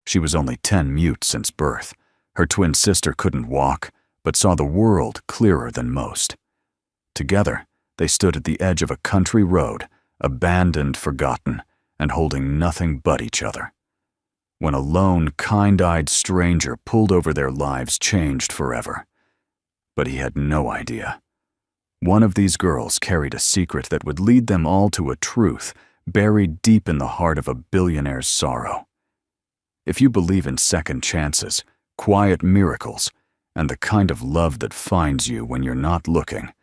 She was only 10 mute since birth. Her twin sister couldn't walk, but saw the world clearer than most. Together, they stood at the edge of a country road, abandoned, forgotten, and holding nothing but each other. When a lone, kind-eyed stranger pulled over, their lives changed forever. But he had no idea. One of these girls carried a secret that would lead them all to a truth buried deep in the heart of a billionaire's sorrow. If you believe in second chances, quiet miracles, and the kind of love that finds you when you're not looking,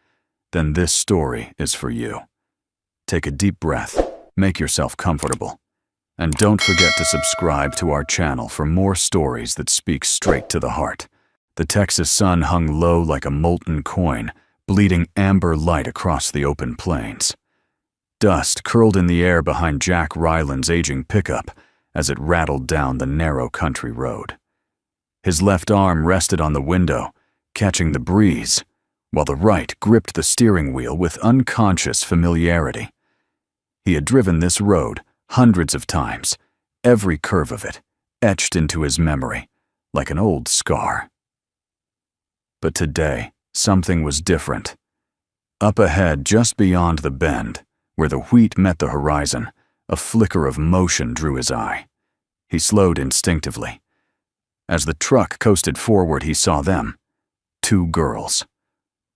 then this story is for you. Take a deep breath, make yourself comfortable, and don't forget to subscribe to our channel for more stories that speak straight to the heart. The Texas sun hung low like a molten coin, bleeding amber light across the open plains. Dust curled in the air behind Jack Ryland's aging pickup as it rattled down the narrow country road. His left arm rested on the window, catching the breeze, while the right gripped the steering wheel with unconscious familiarity. He had driven this road hundreds of times, every curve of it etched into his memory like an old scar. But today, something was different. Up ahead, just beyond the bend, where the wheat met the horizon, a flicker of motion drew his eye. He slowed instinctively. As the truck coasted forward, he saw them. 2 girls.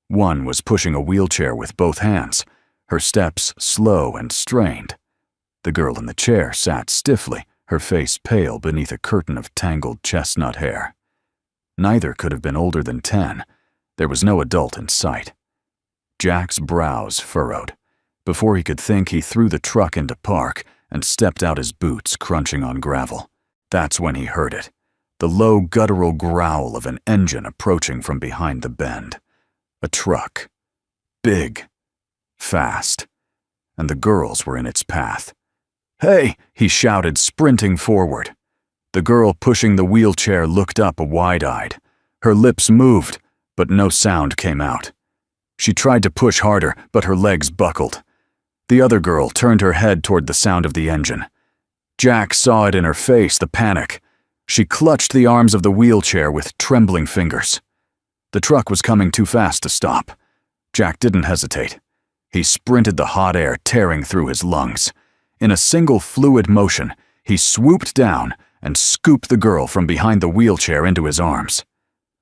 One was pushing a wheelchair with both hands, her steps slow and strained. The girl in the chair sat stiffly, her face pale beneath a curtain of tangled chestnut hair. Neither could have been older than 10. There was no adult in sight. Jack's brows furrowed. Before he could think, he threw the truck into park and stepped out, his boots crunching on gravel. That's when he heard it, the low guttural growl of an engine approaching from behind the bend. A truck. Big. Fast. And the girls were in its path. "Hey!" he shouted, sprinting forward. The girl pushing the wheelchair looked up wide-eyed. Her lips moved, but no sound came out. She tried to push harder, but her legs buckled. The other girl turned her head toward the sound of the engine. Jack saw it in her face, the panic. She clutched the arms of the wheelchair with trembling fingers. The truck was coming too fast to stop. Jack didn't hesitate. He sprinted, the hot air tearing through his lungs. In a single fluid motion, he swooped down and scooped the girl from behind the wheelchair into his arms.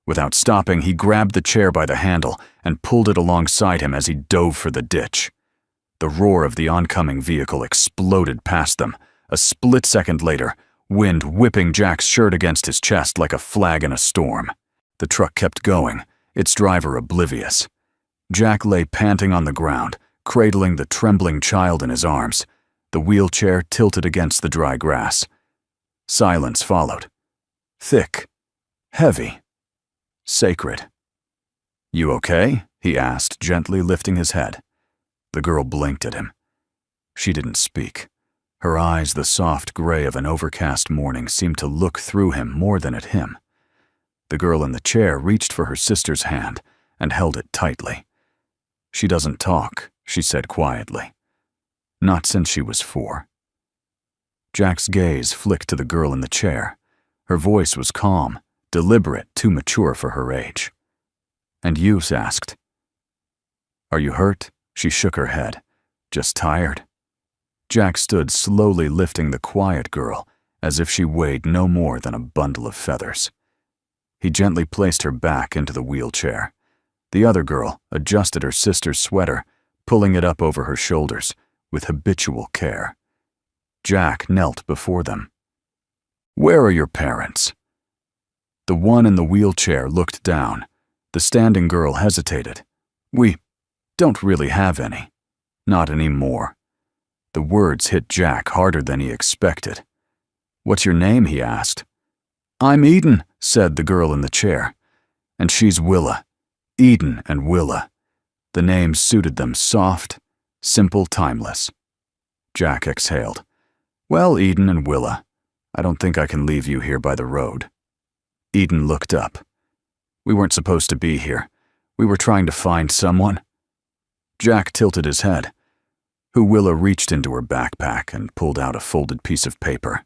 Without stopping, he grabbed the chair by the handle and pulled it alongside him as he dove for the ditch. The roar of the oncoming vehicle exploded past them. A split second later, wind whipping Jack's shirt against his chest like a flag in a storm. The truck kept going, its driver oblivious. Jack lay panting on the ground, cradling the trembling child in his arms, the wheelchair tilted against the dry grass. Silence followed. Thick, heavy, sacred. "You okay?" he asked, gently lifting his head. The girl blinked at him. She didn't speak. Her eyes, the soft gray of an overcast morning, seemed to look through him more than at him. The girl in the chair reached for her sister's hand and held it tightly. "She doesn't talk," she said quietly. "Not since she was 4. Jack's gaze flicked to the girl in the chair. Her voice was calm, deliberate, too mature for her age. "And you?" asked. "Are you hurt?" She shook her head. "Just tired?" Jack stood, slowly lifting the quiet girl, as if she weighed no more than a bundle of feathers. He gently placed her back into the wheelchair. The other girl adjusted her sister's sweater, pulling it up over her shoulders with habitual care. Jack knelt before them. "Where are your parents?" The one in the wheelchair looked down. The standing girl hesitated. "We don't really have any. Not anymore." The words hit Jack harder than he expected. "What's your name?" he asked. "I'm Eden," said the girl in the chair. "And she's Willa. Eden and Willa." The names suited them, soft, simple, timeless. Jack exhaled. "Well, Eden and Willa, I don't think I can leave you here by the road." Eden looked up. "We weren't supposed to be here. We were trying to find someone." Jack tilted his head. Willa reached into her backpack and pulled out a folded piece of paper.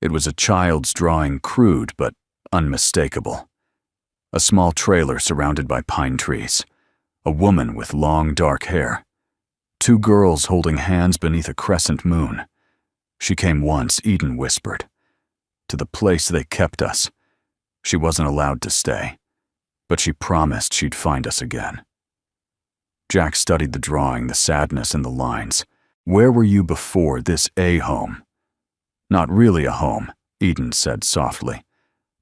It was a child's drawing, crude but unmistakable. A small trailer surrounded by pine trees. A woman with long, dark hair. 2 girls holding hands beneath a crescent moon. She came once, Eden whispered. To the place they kept us. She wasn't allowed to stay, but she promised she'd find us again. Jack studied the drawing, the sadness in the lines. Where were you before this home? Not really a home, Eden said softly.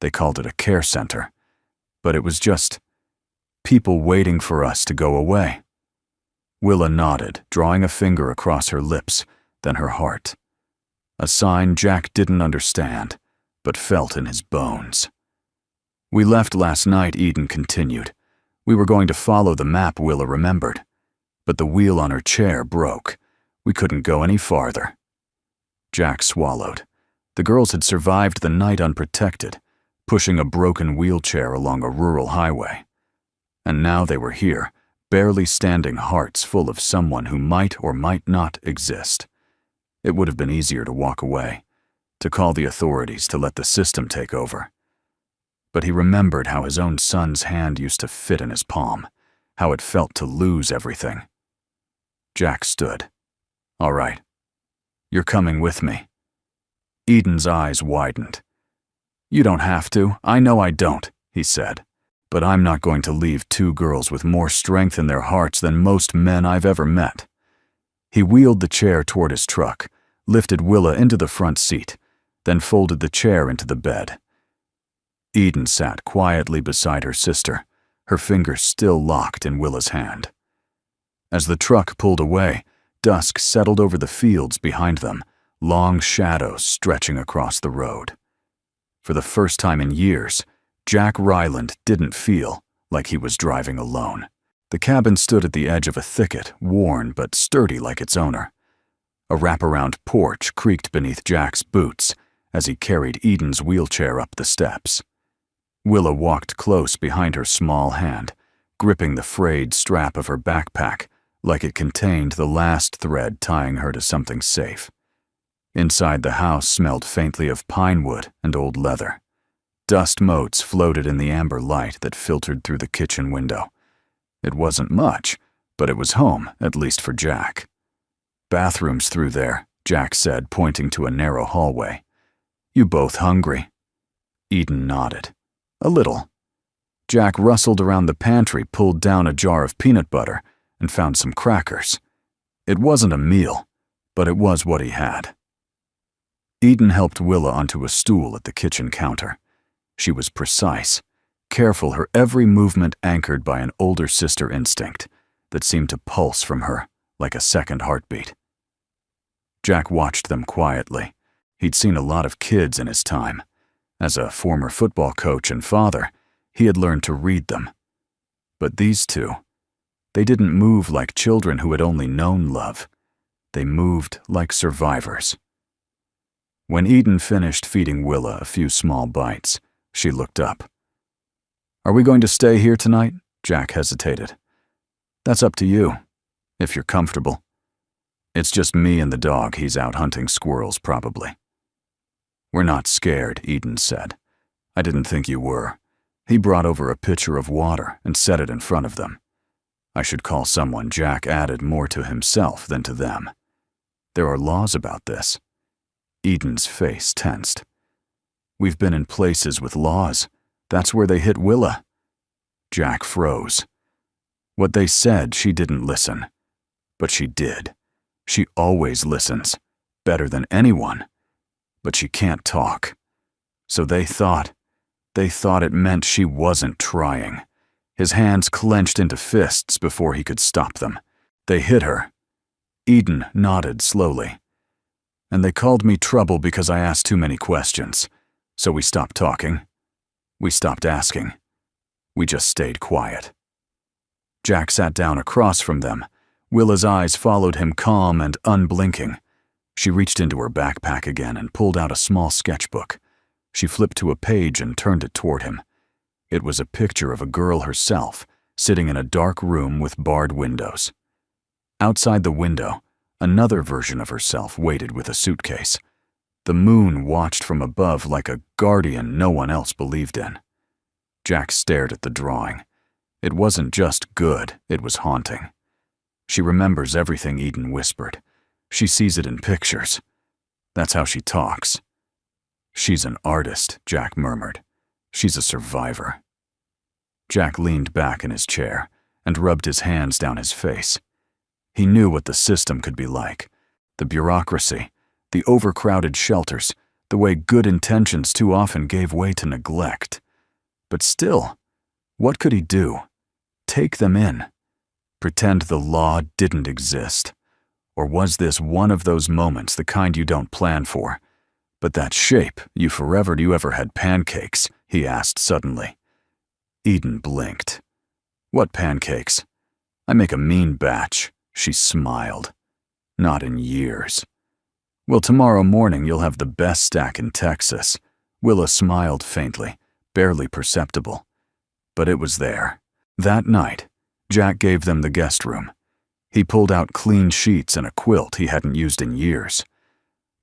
They called it a care center. But it was just people waiting for us to go away. Willa nodded, drawing a finger across her lips, then her heart. A sign Jack didn't understand, but felt in his bones. We left last night, Eden continued. We were going to follow the map Willa remembered, but the wheel on her chair broke. We couldn't go any farther. Jack swallowed. The girls had survived the night unprotected, pushing a broken wheelchair along a rural highway. And now they were here, barely standing, hearts full of someone who might or might not exist. It would have been easier to walk away, to call the authorities, to let the system take over. But he remembered how his own son's hand used to fit in his palm, how it felt to lose everything. Jack stood. All right. You're coming with me. Eden's eyes widened. You don't have to. I know I don't, he said. But I'm not going to leave 2 girls with more strength in their hearts than most men I've ever met. He wheeled the chair toward his truck, lifted Willa into the front seat, then folded the chair into the bed. Eden sat quietly beside her sister, her fingers still locked in Willa's hand. As the truck pulled away, dusk settled over the fields behind them, long shadows stretching across the road. For the first time in years, Jack Ryland didn't feel like he was driving alone. The cabin stood at the edge of a thicket, worn but sturdy like its owner. A wraparound porch creaked beneath Jack's boots as he carried Eden's wheelchair up the steps. Willa walked close behind her small hand, gripping the frayed strap of her backpack like it contained the last thread tying her to something safe. Inside the house smelled faintly of pine wood and old leather. Dust motes floated in the amber light that filtered through the kitchen window. It wasn't much, but it was home, at least for Jack. Bathrooms through there, Jack said, pointing to a narrow hallway. You both hungry? Eden nodded. A little. Jack rustled around the pantry, pulled down a jar of peanut butter, and found some crackers. It wasn't a meal, but it was what he had. Eden helped Willa onto a stool at the kitchen counter. She was precise, careful, her every movement anchored by an older sister instinct that seemed to pulse from her like a second heartbeat. Jack watched them quietly. He'd seen a lot of kids in his time. As a former football coach and father, he had learned to read them. But these 2, they didn't move like children who had only known love. They moved like survivors. When Eden finished feeding Willa a few small bites, she looked up. Are we going to stay here tonight? Jack hesitated. That's up to you, if you're comfortable. It's just me and the dog. He's out hunting squirrels, probably. We're not scared, Eden said. I didn't think you were. He brought over a pitcher of water and set it in front of them. I should call someone. Jack added, more to himself than to them. There are laws about this. Eden's face tensed. We've been in places with laws. That's where they hit Willa. Jack froze. What they said, she didn't listen. But she did. She always listens, better than anyone. But she can't talk. So they thought it meant she wasn't trying. His hands clenched into fists before he could stop them. They hit her. Eden nodded slowly. And they called me trouble because I asked too many questions. So we stopped talking. We stopped asking. We just stayed quiet. Jack sat down across from them. Willa's eyes followed him, calm and unblinking. She reached into her backpack again and pulled out a small sketchbook. She flipped to a page and turned it toward him. It was a picture of a girl herself, sitting in a dark room with barred windows. Outside the window, another version of herself waited with a suitcase. The moon watched from above like a guardian no one else believed in. Jack stared at the drawing. It wasn't just good, it was haunting. She remembers everything Eden whispered. She sees it in pictures. That's how she talks. She's an artist, Jack murmured. She's a survivor. Jack leaned back in his chair and rubbed his hands down his face. He knew what the system could be like. The bureaucracy, the overcrowded shelters, the way good intentions too often gave way to neglect. But still, what could he do? Take them in? Pretend the law didn't exist? Or was this one of those moments, the kind you don't plan for? But that shape, you ever had pancakes? He asked suddenly. Eden blinked. What pancakes? I make a mean batch, she smiled. Not in years. Well, tomorrow morning you'll have the best stack in Texas. Willa smiled faintly, barely perceptible. But it was there. That night, Jack gave them the guest room. He pulled out clean sheets and a quilt he hadn't used in years.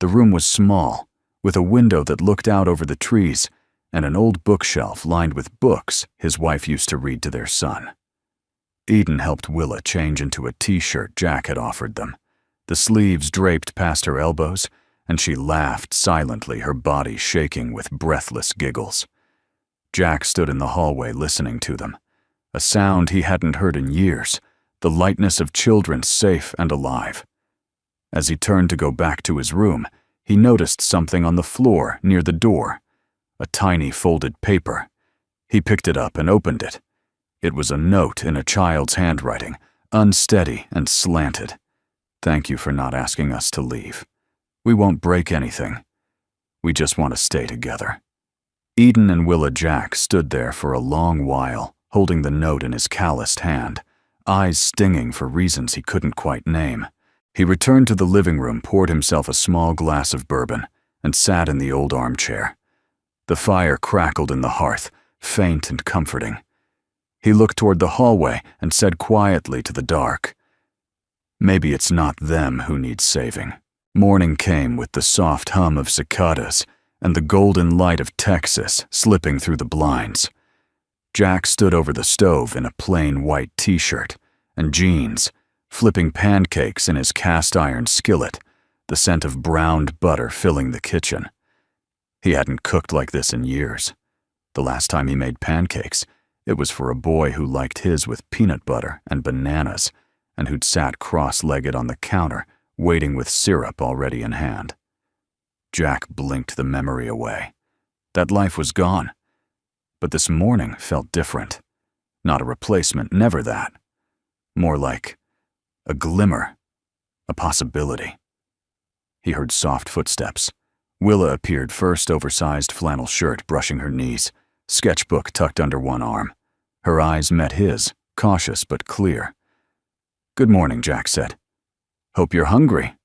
The room was small, with a window that looked out over the trees and an old bookshelf lined with books his wife used to read to their son. Eden helped Willa change into a t-shirt Jack had offered them. The sleeves draped past her elbows, and she laughed silently, her body shaking with breathless giggles. Jack stood in the hallway listening to them. A sound he hadn't heard in years, the lightness of children safe and alive. As he turned to go back to his room, he noticed something on the floor near the door. A tiny folded paper. He picked it up and opened it. It was a note in a child's handwriting, unsteady and slanted. Thank you for not asking us to leave. We won't break anything. We just want to stay together. Eden and Willa Jack stood there for a long while, holding the note in his calloused hand, eyes stinging for reasons he couldn't quite name. He returned to the living room, poured himself a small glass of bourbon, and sat in the old armchair. The fire crackled in the hearth, faint and comforting. He looked toward the hallway and said quietly to the dark, "Maybe it's not them who need saving." Morning came with the soft hum of cicadas and the golden light of Texas slipping through the blinds. Jack stood over the stove in a plain white t-shirt and jeans, flipping pancakes in his cast-iron skillet, the scent of browned butter filling the kitchen. He hadn't cooked like this in years. The last time he made pancakes, it was for a boy who liked his with peanut butter and bananas, and who'd sat cross-legged on the counter, waiting with syrup already in hand. Jack blinked the memory away. That life was gone. But this morning felt different. Not a replacement, never that. More like a glimmer, a possibility. He heard soft footsteps. Willa appeared, first oversized flannel shirt brushing her knees, sketchbook tucked under one arm. Her eyes met his, cautious but clear. "Good morning," Jack said. "Hope you're hungry."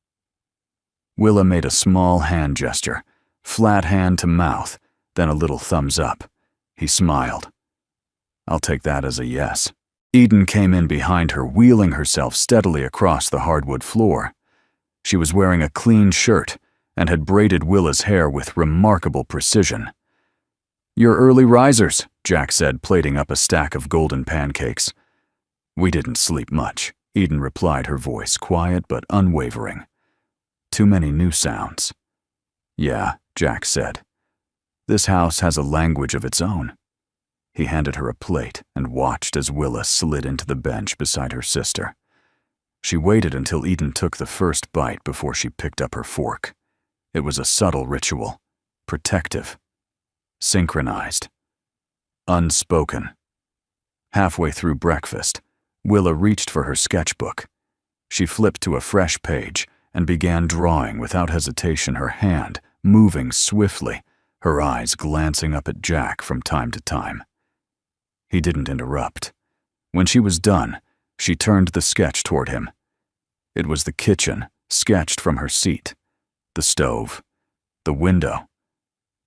Willa made a small hand gesture, flat hand to mouth, then a little thumbs up. He smiled. "I'll take that as a yes." Eden came in behind her, wheeling herself steadily across the hardwood floor. She was wearing a clean shirt and had braided Willa's hair with remarkable precision. "You're early risers," Jack said, plating up a stack of golden pancakes. "We didn't sleep much," Eden replied, her voice quiet but unwavering. "Too many new sounds." "Yeah," Jack said. "This house has a language of its own." He handed her a plate and watched as Willa slid into the bench beside her sister. She waited until Eden took the first bite before she picked up her fork. It was a subtle ritual, protective, synchronized, unspoken. Halfway through breakfast, Willa reached for her sketchbook. She flipped to a fresh page and began drawing without hesitation, her hand moving swiftly, her eyes glancing up at Jack from time to time. He didn't interrupt. When she was done, she turned the sketch toward him. It was the kitchen, sketched from her seat, the stove, the window,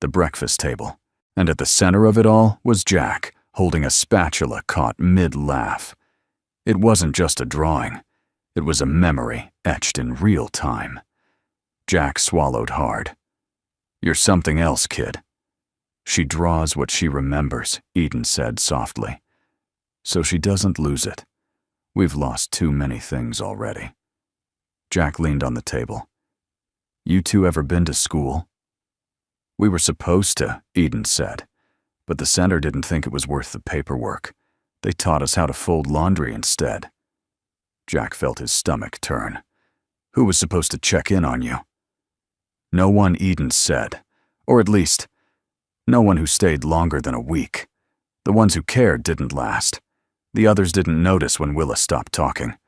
the breakfast table, and at the center of it all was Jack, holding a spatula caught mid-laugh. It wasn't just a drawing. It was a memory etched in real time. Jack swallowed hard. "You're something else, kid." "She draws what she remembers," Eden said softly. "So she doesn't lose it. We've lost too many things already." Jack leaned on the table. "You two ever been to school?" "We were supposed to," Eden said, "but the center didn't think it was worth the paperwork. They taught us how to fold laundry instead." Jack felt his stomach turn. "Who was supposed to check in on you?" "No one," Eden said. "Or at least, no one who stayed longer than a week. The ones who cared didn't last. The others didn't notice when Willa stopped talking.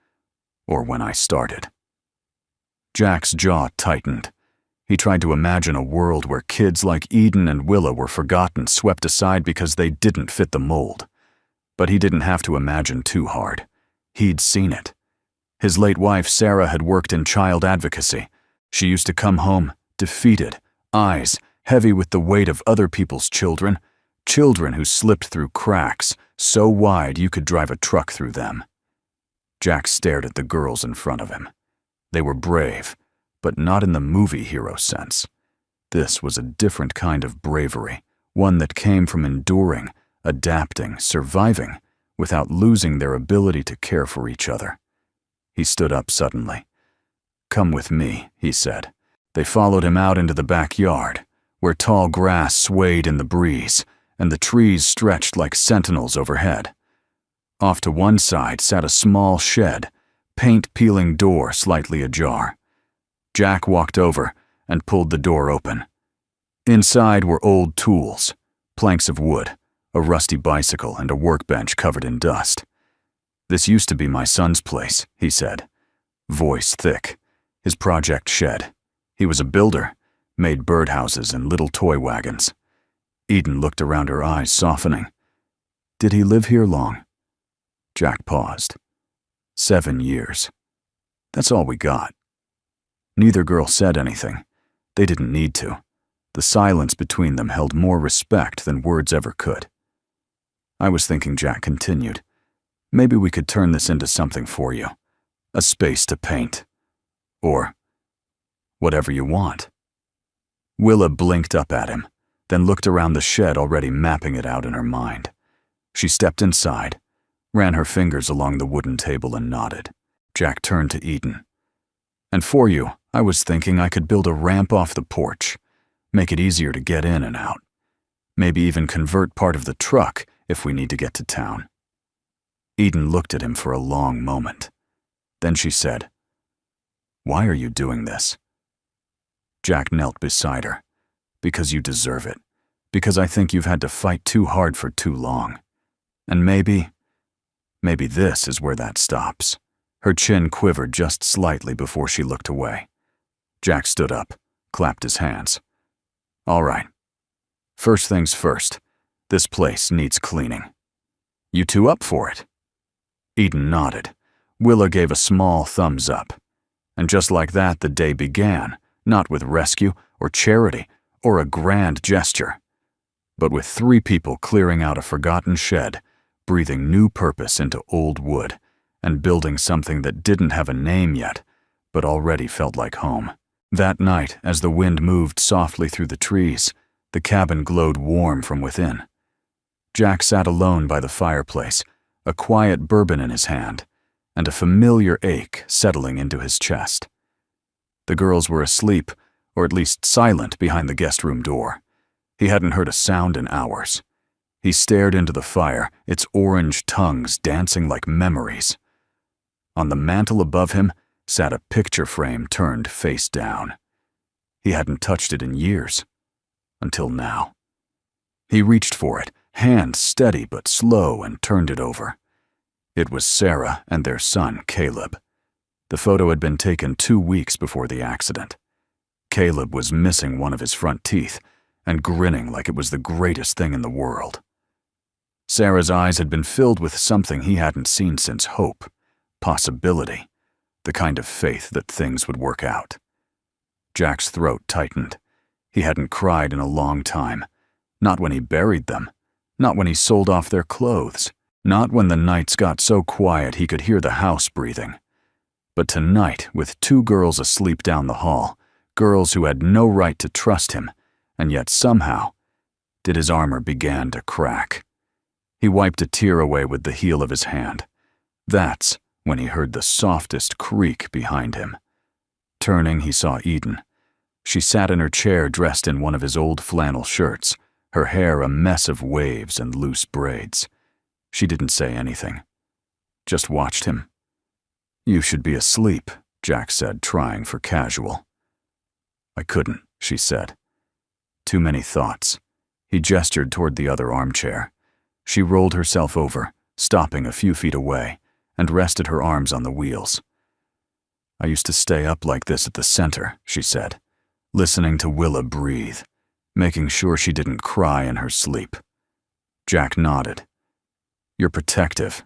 Or when I started." Jack's jaw tightened. He tried to imagine a world where kids like Eden and Willa were forgotten, swept aside because they didn't fit the mold. But he didn't have to imagine too hard. He'd seen it. His late wife, Sarah, had worked in child advocacy. She used to come home, defeated, eyes heavy with the weight of other people's children, children who slipped through cracks so wide you could drive a truck through them. Jack stared at the girls in front of him. They were brave, but not in the movie hero sense. This was a different kind of bravery, one that came from enduring, adapting, surviving, without losing their ability to care for each other. He stood up suddenly. "Come with me," he said. They followed him out into the backyard, where tall grass swayed in the breeze, and the trees stretched like sentinels overhead. Off to one side sat a small shed, paint-peeling door slightly ajar. Jack walked over and pulled the door open. Inside were old tools, planks of wood, a rusty bicycle, and a workbench covered in dust. "This used to be my son's place," he said, voice thick. "His project shed. He was a builder, made birdhouses and little toy wagons." Eden looked around, her eyes softening. "Did he live here long?" Jack paused. 7 years. That's all we got." Neither girl said anything. They didn't need to. The silence between them held more respect than words ever could. "I was thinking," Jack continued, "maybe we could turn this into something for you. A space to paint. Or whatever you want." Willa blinked up at him, then looked around the shed, already mapping it out in her mind. She stepped inside, ran her fingers along the wooden table and nodded. Jack turned to Eden. "And for you, I was thinking I could build a ramp off the porch, make it easier to get in and out. Maybe even convert part of the truck if we need to get to town." Eden looked at him for a long moment. Then she said, "Why are you doing this?" Jack knelt beside her. "Because you deserve it. Because I think you've had to fight too hard for too long. And maybe this is where that stops." Her chin quivered just slightly before she looked away. Jack stood up, clapped his hands. "All right. First things first, this place needs cleaning. You two up for it?" Eden nodded. Willa gave a small thumbs up. And just like that, the day began, not with rescue or charity or a grand gesture, but with 3 people clearing out a forgotten shed, breathing new purpose into old wood, and building something that didn't have a name yet, but already felt like home. That night, as the wind moved softly through the trees, the cabin glowed warm from within. Jack sat alone by the fireplace, a quiet bourbon in his hand, and a familiar ache settling into his chest. The girls were asleep, or at least silent, behind the guest room door. He hadn't heard a sound in hours. He stared into the fire, its orange tongues dancing like memories. On the mantel above him sat a picture frame turned face down. He hadn't touched it in years, until now. He reached for it, hand steady but slow, and turned it over. It was Sarah and their son, Caleb. The photo had been taken 2 weeks before the accident. Caleb was missing one of his front teeth and grinning like it was the greatest thing in the world. Sarah's eyes had been filled with something he hadn't seen since: hope, possibility, the kind of faith that things would work out. Jack's throat tightened. He hadn't cried in a long time. Not when he buried them. Not when he sold off their clothes. Not when the nights got so quiet he could hear the house breathing. But tonight, with 2 girls asleep down the hall, girls who had no right to trust him, and yet somehow did his armor began to crack. He wiped a tear away with the heel of his hand. That's when he heard the softest creak behind him. Turning, he saw Eden. She sat in her chair dressed in one of his old flannel shirts, her hair a mess of waves and loose braids. She didn't say anything, just watched him. "You should be asleep," Jack said, trying for casual. "I couldn't," she said. Too many thoughts. He gestured toward the other armchair. She rolled herself over, stopping a few feet away, and rested her arms on the wheels. "I used to stay up like this at the center," she said, listening to Willa breathe, making sure she didn't cry in her sleep. Jack nodded. "You're protective."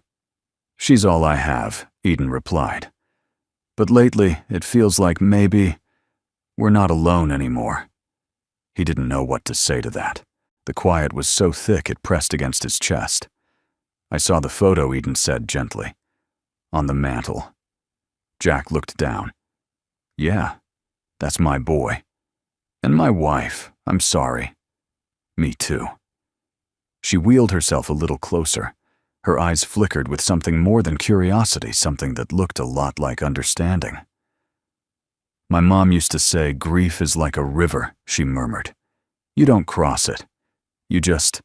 "She's all I have," Eden replied. "But lately, it feels like maybe we're not alone anymore." He didn't know what to say to that. The quiet was so thick it pressed against his chest. "I saw the photo," Eden said gently. "On the mantel." Jack looked down. "Yeah, that's my boy. And my wife, I'm sorry." "Me too." She wheeled herself a little closer. Her eyes flickered with something more than curiosity, something that looked a lot like understanding. "My mom used to say grief is like a river," she murmured. "You don't cross it. You just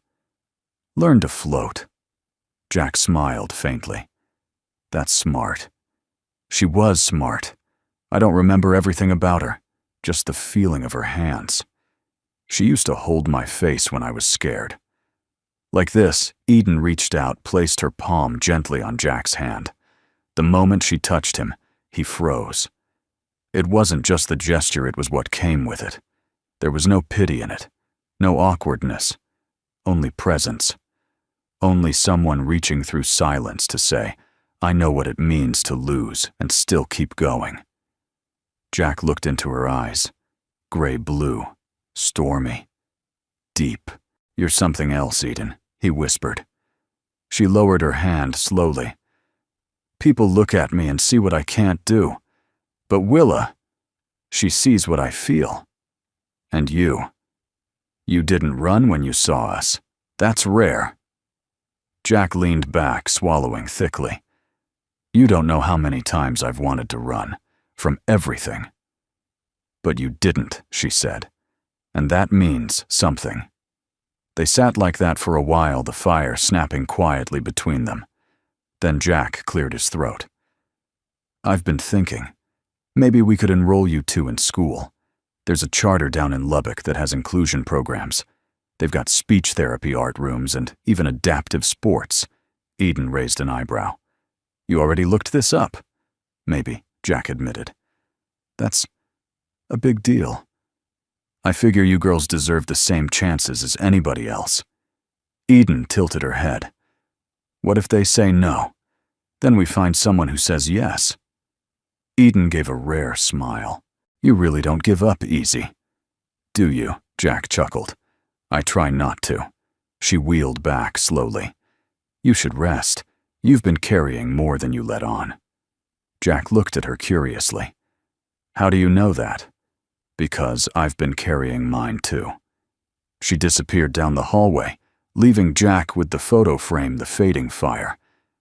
learn to float." Jack smiled faintly. "That's smart." She was smart. I don't remember everything about her, just the feeling of her hands. She used to hold my face when I was scared. Like this, Eden reached out, placed her palm gently on Jack's hand. The moment she touched him, he froze. It wasn't just the gesture, it was what came with it. There was no pity in it, no awkwardness, only presence. Only someone reaching through silence to say, "I know what it means to lose and still keep going." Jack looked into her eyes. Gray-blue, stormy, deep. "You're something else, Eden," he whispered. She lowered her hand slowly. "People look at me and see what I can't do. But Willa, she sees what I feel. And you didn't run when you saw us. That's rare." Jack leaned back, swallowing thickly. "You don't know how many times I've wanted to run, from everything." "But you didn't," she said, "and that means something." They sat like that for a while, the fire snapping quietly between them. Then Jack cleared his throat. "I've been thinking, maybe we could enroll you two in school. There's a charter down in Lubbock that has inclusion programs. They've got speech therapy art rooms and even adaptive sports." Eden raised an eyebrow. "You already looked this up?" "Maybe," Jack admitted. "That's a big deal. I figure you girls deserve the same chances as anybody else." Eden tilted her head. "What if they say no? Then we find someone who says yes." Eden gave a rare smile. "You really don't give up easy." "Do you?" Jack chuckled. "I try not to." She wheeled back slowly. "You should rest. You've been carrying more than you let on." Jack looked at her curiously. "How do you know that?" "Because I've been carrying mine too." She disappeared down the hallway, leaving Jack with the photo frame, the fading fire,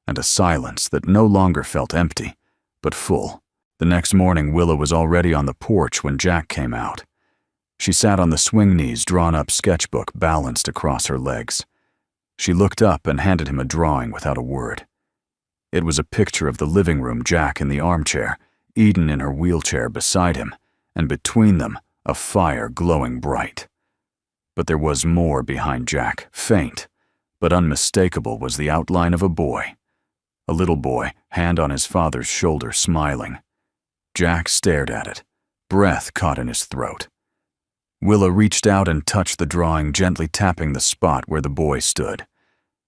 and a silence that no longer felt empty, but full. The next morning, Willa was already on the porch when Jack came out. She sat on the swing knees, drawn-up sketchbook balanced across her legs. She looked up and handed him a drawing without a word. It was a picture of the living room, Jack in the armchair, Eden in her wheelchair beside him, and between them, a fire glowing bright. But there was more behind Jack, faint, but unmistakable was the outline of a boy. A little boy, hand on his father's shoulder, smiling. Jack stared at it, breath caught in his throat. Willa reached out and touched the drawing, gently tapping the spot where the boy stood.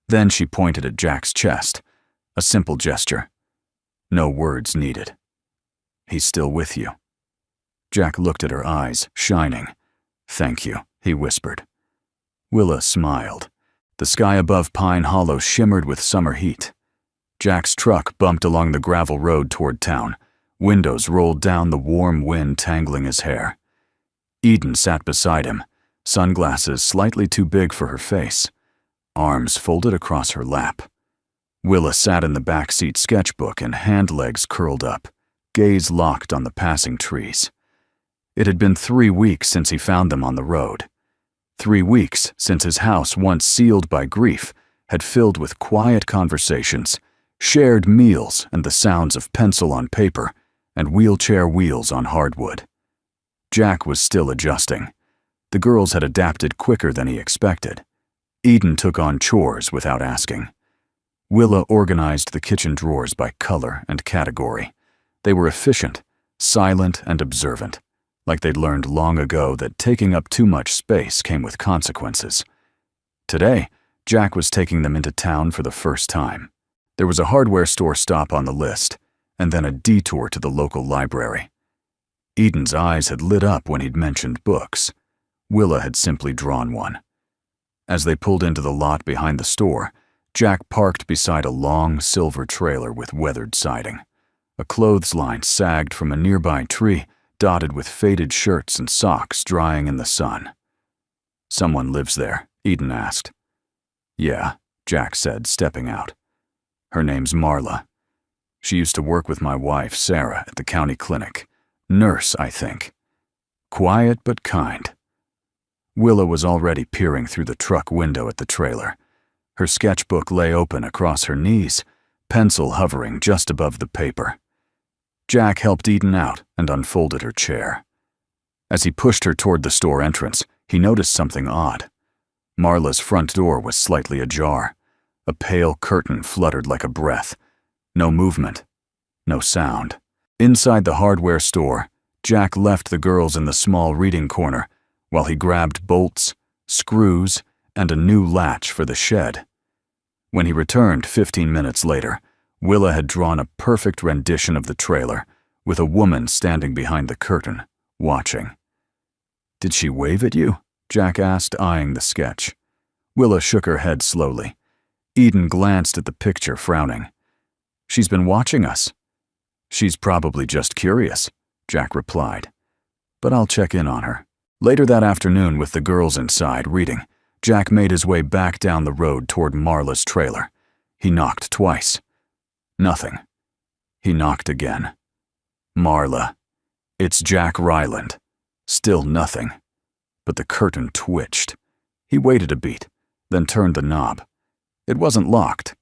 Then she pointed at Jack's chest, a simple gesture. No words needed. "He's still with you." Jack looked at her eyes, shining. "Thank you," he whispered. Willa smiled. The sky above Pine Hollow shimmered with summer heat. Jack's truck bumped along the gravel road toward town. Windows rolled down, the warm wind tangling his hair. Eden sat beside him, sunglasses slightly too big for her face, arms folded across her lap. Willa sat in the backseat sketchbook and hand legs curled up, gaze locked on the passing trees. It had been 3 weeks since he found them on the road. 3 weeks since his house, once sealed by grief, had filled with quiet conversations, shared meals, and the sounds of pencil on paper and wheelchair wheels on hardwood. Jack was still adjusting. The girls had adapted quicker than he expected. Eden took on chores without asking. Willa organized the kitchen drawers by color and category. They were efficient, silent, and observant, like they'd learned long ago that taking up too much space came with consequences. Today, Jack was taking them into town for the first time. There was a hardware store stop on the list, and then a detour to the local library. Eden's eyes had lit up when he'd mentioned books. Willa had simply drawn one. As they pulled into the lot behind the store, Jack parked beside a long silver trailer with weathered siding. A clothesline sagged from a nearby tree, dotted with faded shirts and socks drying in the sun. "Someone lives there?" Eden asked. "Yeah," Jack said, stepping out. "Her name's Marla. She used to work with my wife, Sarah, at the county clinic. Nurse, I think. Quiet but kind." Willa was already peering through the truck window at the trailer. Her sketchbook lay open across her knees, pencil hovering just above the paper. Jack helped Eden out and unfolded her chair. As he pushed her toward the store entrance, he noticed something odd. Marla's front door was slightly ajar. A pale curtain fluttered like a breath. No movement, no sound. Inside the hardware store, Jack left the girls in the small reading corner while he grabbed bolts, screws, and a new latch for the shed. When he returned 15 minutes later, Willa had drawn a perfect rendition of the trailer, with a woman standing behind the curtain, watching. "Did she wave at you?" Jack asked, eyeing the sketch. Willa shook her head slowly. Eden glanced at the picture, frowning. "She's been watching us." "She's probably just curious," Jack replied. "But I'll check in on her." Later that afternoon, with the girls inside reading, Jack made his way back down the road toward Marla's trailer. He knocked twice. Nothing. He knocked again. "Marla. It's Jack Ryland." Still nothing. But the curtain twitched. He waited a beat, then turned the knob. It wasn't locked.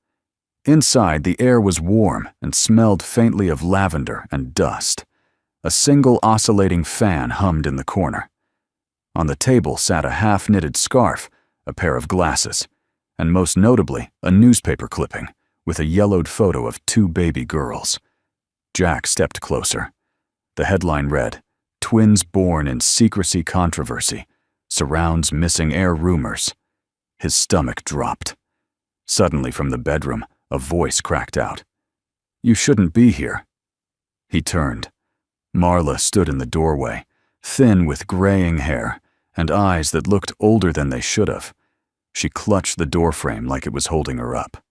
Inside, the air was warm and smelled faintly of lavender and dust. A single oscillating fan hummed in the corner. On the table sat a half-knitted scarf, a pair of glasses, and most notably, a newspaper clipping with a yellowed photo of 2 baby girls. Jack stepped closer. The headline read, "Twins born in secrecy controversy. Surrounds missing heir rumors." His stomach dropped. Suddenly from the bedroom, a voice cracked out. "You shouldn't be here." He turned. Marla stood in the doorway, thin with graying hair and eyes that looked older than they should have. She clutched the doorframe like it was holding her up.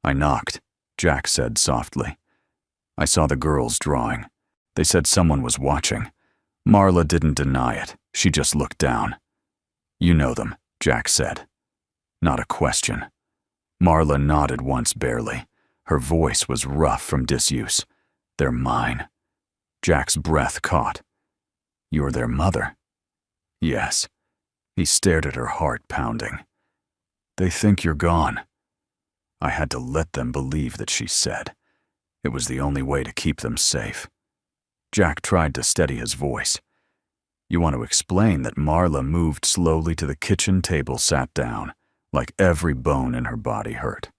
"I knocked," Jack said softly. "I saw the girls drawing. They said someone was watching. Marla didn't deny it. She just looked down." "You know them," Jack said. Not a question. Marla nodded once barely. Her voice was rough from disuse. "They're mine." Jack's breath caught. "You're their mother?" "Yes." He stared at her, heart pounding. "They think you're gone." "I had to let them believe that," she said. "It was the only way to keep them safe." Jack tried to steady his voice. "You want to explain that Marla moved slowly to the kitchen table, sat down, like every bone in her body hurt."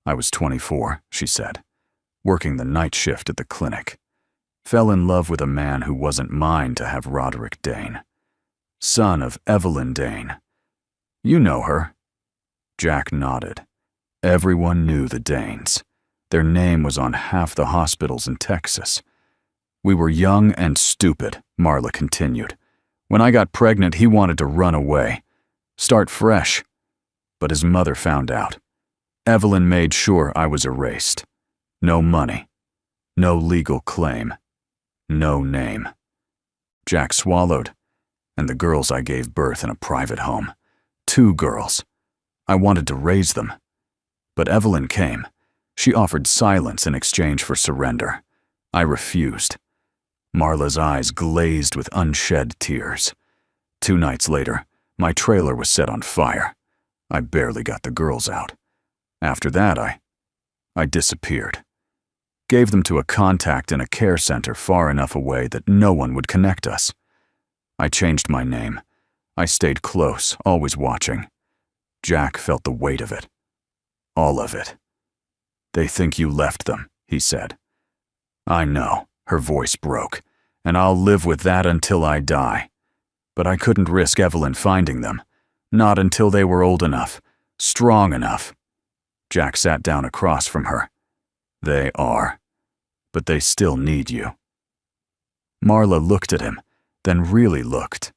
"I was 24, she said, working the night shift at the clinic. Fell in love with a man who wasn't mine to have, Roderick Dane. Son of Evelyn Dane. You know her." Jack nodded. Everyone knew the Danes. Their name was on half the hospitals in Texas. "We were young and stupid," Marla continued. "When I got pregnant, he wanted to run away. Start fresh. But his mother found out. Evelyn made sure I was erased. No money. No legal claim. No name." Jack swallowed. And the girls I gave birth in a private home. 2 girls. I wanted to raise them. But Evelyn came. She offered silence in exchange for surrender. I refused. Marla's eyes glazed with unshed tears. 2 nights later, my trailer was set on fire. I barely got the girls out. After that, I disappeared. Gave them to a contact in a care center far enough away that no one would connect us. I changed my name. I stayed close, always watching. Jack felt the weight of it. All of it. They think you left them, he said. I know, her voice broke, and I'll live with that until I die. But I couldn't risk Evelyn finding them. Not until they were old enough, strong enough. Jack sat down across from her. They are. But they still need you. Marla looked at him, then really looked.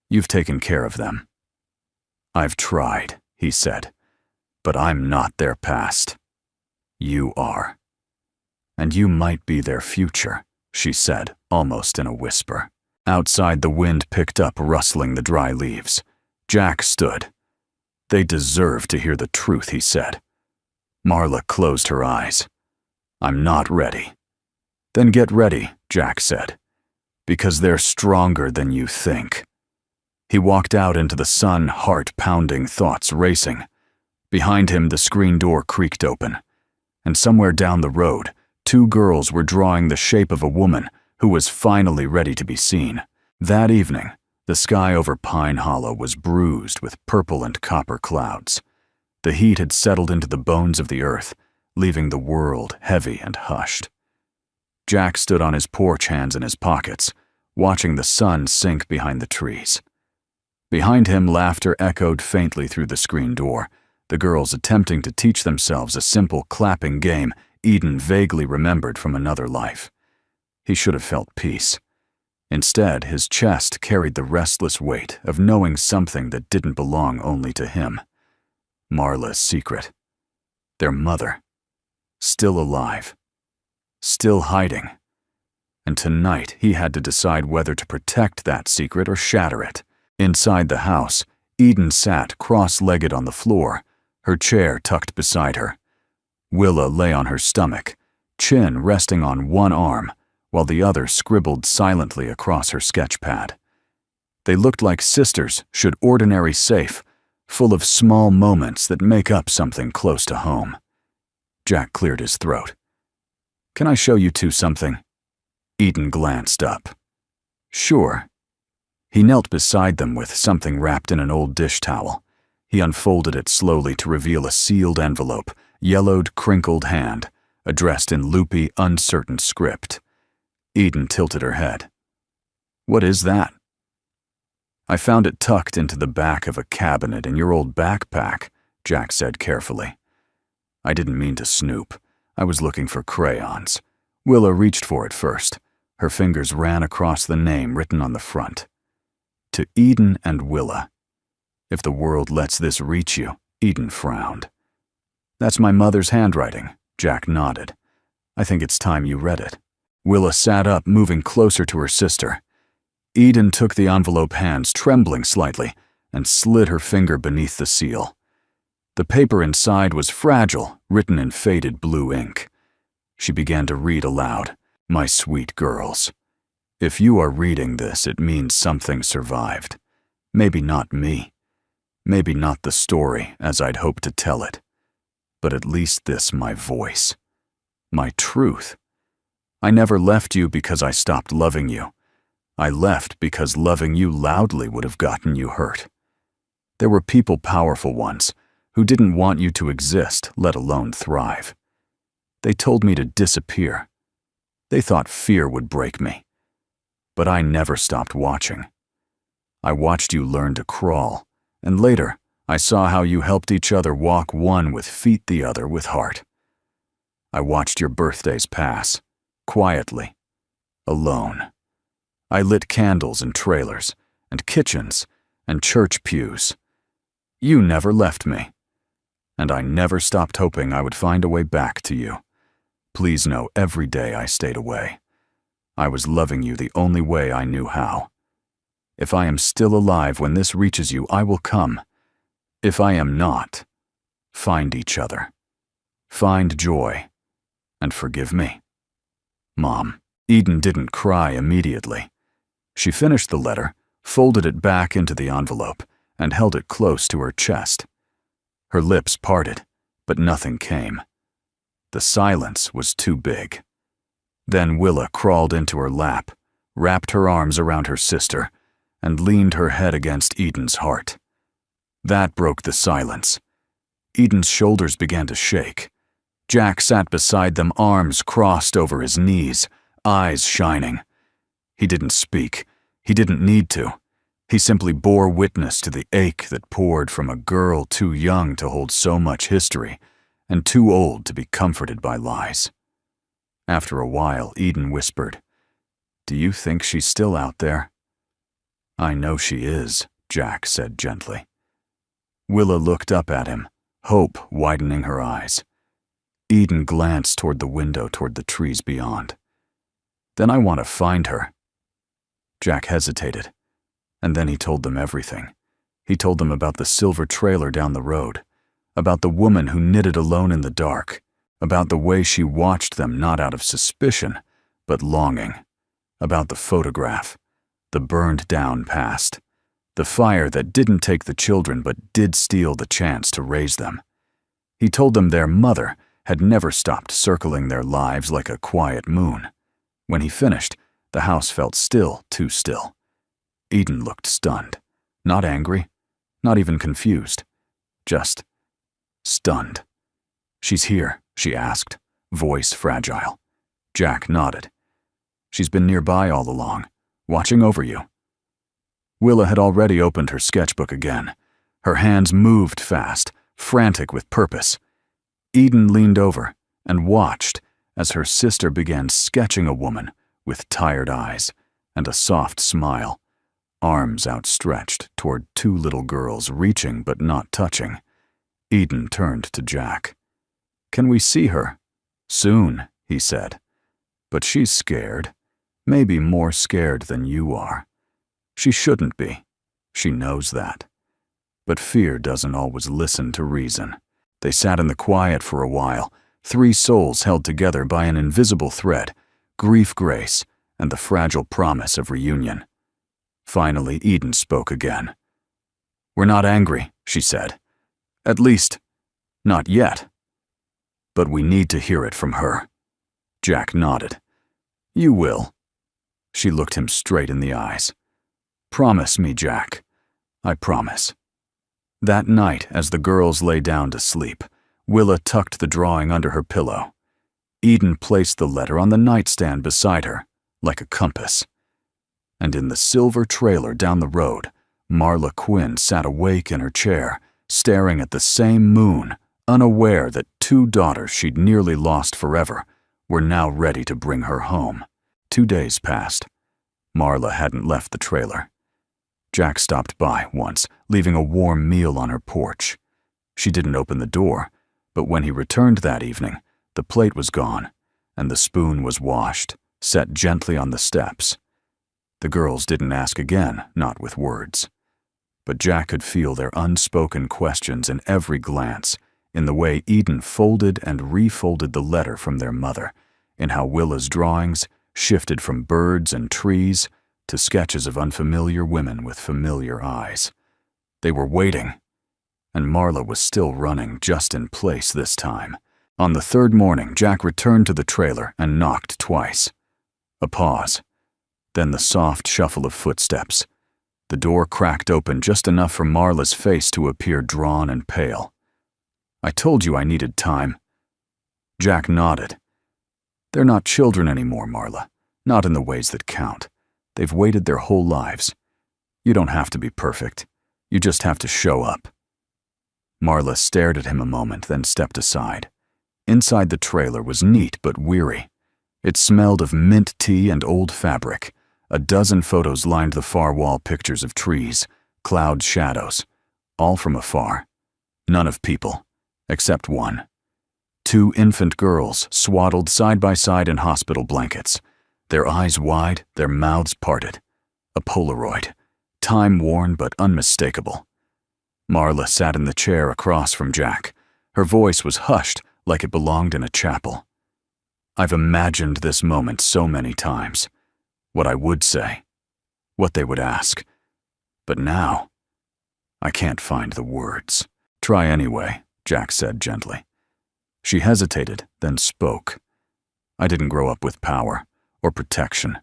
You've taken care of them. I've tried, he said, but I'm not their past. You are. And you might be their future, she said, almost in a whisper. Outside, the wind picked up, rustling the dry leaves. Jack stood. They deserve to hear the truth, he said. Marla closed her eyes. I'm not ready. Then get ready, Jack said, because they're stronger than you think. He walked out into the sun, heart pounding, thoughts racing. Behind him, the screen door creaked open, and somewhere down the road, 2 girls were drawing the shape of a woman who was finally ready to be seen. That evening, the sky over Pine Hollow was bruised with purple and copper clouds. The heat had settled into the bones of the earth, leaving the world heavy and hushed. Jack stood on his porch, hands in his pockets, watching the sun sink behind the trees. Behind him, laughter echoed faintly through the screen door, the girls attempting to teach themselves a simple clapping game Eden vaguely remembered from another life. He should have felt peace. Instead, his chest carried the restless weight of knowing something that didn't belong only to him. Marla's secret. Their mother. Still alive. Still hiding. And tonight, he had to decide whether to protect that secret or shatter it. Inside the house, Eden sat cross-legged on the floor, her chair tucked beside her. Willa lay on her stomach, chin resting on one arm, while the other scribbled silently across her sketch pad. They looked like sisters, should ordinary safe, full of small moments that make up something close to home. Jack cleared his throat. Can I show you 2 something? Eden glanced up. Sure. He knelt beside them with something wrapped in an old dish towel. He unfolded it slowly to reveal a sealed envelope, yellowed, crinkled hand, addressed in loopy, uncertain script. Eden tilted her head. What is that? I found it tucked into the back of a cabinet in your old backpack, Jack said carefully. I didn't mean to snoop. I was looking for crayons. Willa reached for it first. Her fingers ran across the name written on the front. To Eden and Willa. If the world lets this reach you, Eden frowned. That's my mother's handwriting, Jack nodded. I think it's time you read it. Willa sat up, moving closer to her sister. Eden took the envelope, hands trembling slightly, and slid her finger beneath the seal. The paper inside was fragile, written in faded blue ink. She began to read aloud. My sweet girls. If you are reading this, it means something survived. Maybe not me. Maybe not the story as I'd hoped to tell it. But at least this, my voice. My truth. I never left you because I stopped loving you. I left because loving you loudly would have gotten you hurt. There were people powerful once who didn't want you to exist, let alone thrive. They told me to disappear. They thought fear would break me. But I never stopped watching. I watched you learn to crawl, and later I saw how you helped each other walk, one with feet, the other with heart. I watched your birthdays pass, quietly, alone. I lit candles in trailers, and kitchens, and church pews. You never left me, and I never stopped hoping I would find a way back to you. Please know every day I stayed away. I was loving you the only way I knew how. If I am still alive when this reaches you, I will come. If I am not, find each other. Find joy, and forgive me. Mom. Eden didn't cry immediately. She finished the letter, folded it back into the envelope, and held it close to her chest. Her lips parted, but nothing came. The silence was too big. Then Willa crawled into her lap, wrapped her arms around her sister, and leaned her head against Eden's heart. That broke the silence. Eden's shoulders began to shake. Jack sat beside them, arms crossed over his knees, eyes shining. He didn't speak. He didn't need to. He simply bore witness to the ache that poured from a girl too young to hold so much history and too old to be comforted by lies. After a while, Eden whispered, "Do you think she's still out there?" "I know she is," Jack said gently. Willa looked up at him, hope widening her eyes. Eden glanced toward the window, toward the trees beyond. "Then I want to find her." Jack hesitated, and then he told them everything. He told them about the silver trailer down the road, about the woman who knitted alone in the dark, about the way she watched them not out of suspicion, but longing, about the photograph, the burned-down past, the fire that didn't take the children but did steal the chance to raise them. He told them their mother had never stopped circling their lives like a quiet moon. When he finished, the house felt still, too still. Eden looked stunned, not angry, not even confused, just stunned. "She's here?" she asked, voice fragile. Jack nodded. "She's been nearby all along, watching over you." Willa had already opened her sketchbook again. Her hands moved fast, frantic with purpose. Eden leaned over and watched as her sister began sketching a woman with tired eyes and a soft smile, arms outstretched toward two little girls reaching but not touching. Eden turned to Jack. "Can we see her?" "Soon," he said. "But she's scared, maybe more scared than you are. She shouldn't be. She knows that. But fear doesn't always listen to reason." They sat in the quiet for a while, three souls held together by an invisible thread, grief, grace, and the fragile promise of reunion. Finally, Eden spoke again. "We're not angry," she said. "At least, not yet. But we need to hear it from her." Jack nodded. "You will." She looked him straight in the eyes. "Promise me, Jack. I promise." That night, as the girls lay down to sleep, Willa tucked the drawing under her pillow. Eden placed the letter on the nightstand beside her, like a compass. And in the silver trailer down the road, Marla Quinn sat awake in her chair, staring at the same moon, unaware that two daughters she'd nearly lost forever were now ready to bring her home. 2 days passed. Marla hadn't left the trailer. Jack stopped by once, leaving a warm meal on her porch. She didn't open the door, but when he returned that evening, the plate was gone, and the spoon was washed, set gently on the steps. The girls didn't ask again, not with words. But Jack could feel their unspoken questions in every glance, in the way Eden folded and refolded the letter from their mother, in how Willa's drawings shifted from birds and trees to sketches of unfamiliar women with familiar eyes. They were waiting, and Marla was still running, just in place this time. On the third morning, Jack returned to the trailer and knocked twice. A pause, then the soft shuffle of footsteps. The door cracked open just enough for Marla's face to appear drawn and pale. "I told you I needed time." Jack nodded. "They're not children anymore, Marla, not in the ways that count. They've waited their whole lives. You don't have to be perfect. You just have to show up." Marla stared at him a moment, then stepped aside. Inside the trailer was neat but weary. It smelled of mint tea and old fabric. A dozen photos lined the far wall, pictures of trees, cloud shadows, all from afar. None of people, except one. 2 infant girls swaddled side by side in hospital blankets, their eyes wide, their mouths parted. A Polaroid, time-worn but unmistakable. Marla sat in the chair across from Jack. Her voice was hushed like it belonged in a chapel. I've imagined this moment so many times. What I would say, what they would ask. But now, I can't find the words. Try anyway, Jack said gently. She hesitated, then spoke. I didn't grow up with power or protection.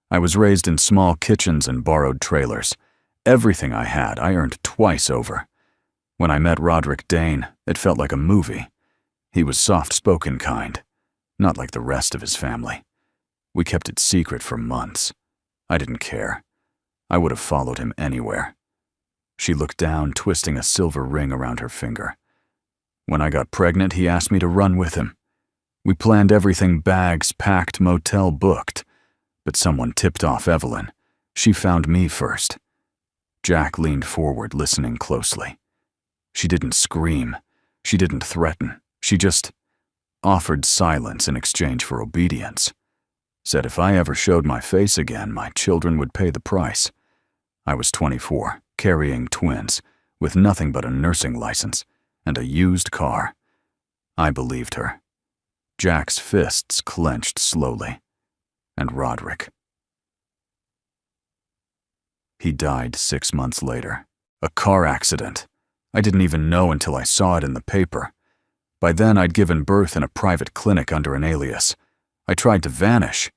I was raised in small kitchens and borrowed trailers. Everything I had, I earned twice over. When I met Roderick Dane, it felt like a movie. He was soft-spoken kind, not like the rest of his family. We kept it secret for months. I didn't care. I would have followed him anywhere. She looked down, twisting a silver ring around her finger. When I got pregnant, he asked me to run with him. We planned everything, bags packed, motel booked. But someone tipped off Evelyn. She found me first. Jack leaned forward, listening closely. She didn't scream. She didn't threaten. She just offered silence in exchange for obedience. Said if I ever showed my face again, my children would pay the price. I was 24, carrying twins, with nothing but a nursing license and a used car. I believed her. Jack's fists clenched slowly. And Roderick. He died 6 months later. A car accident. I didn't even know until I saw it in the paper. By then, I'd given birth in a private clinic under an alias. I tried to vanish,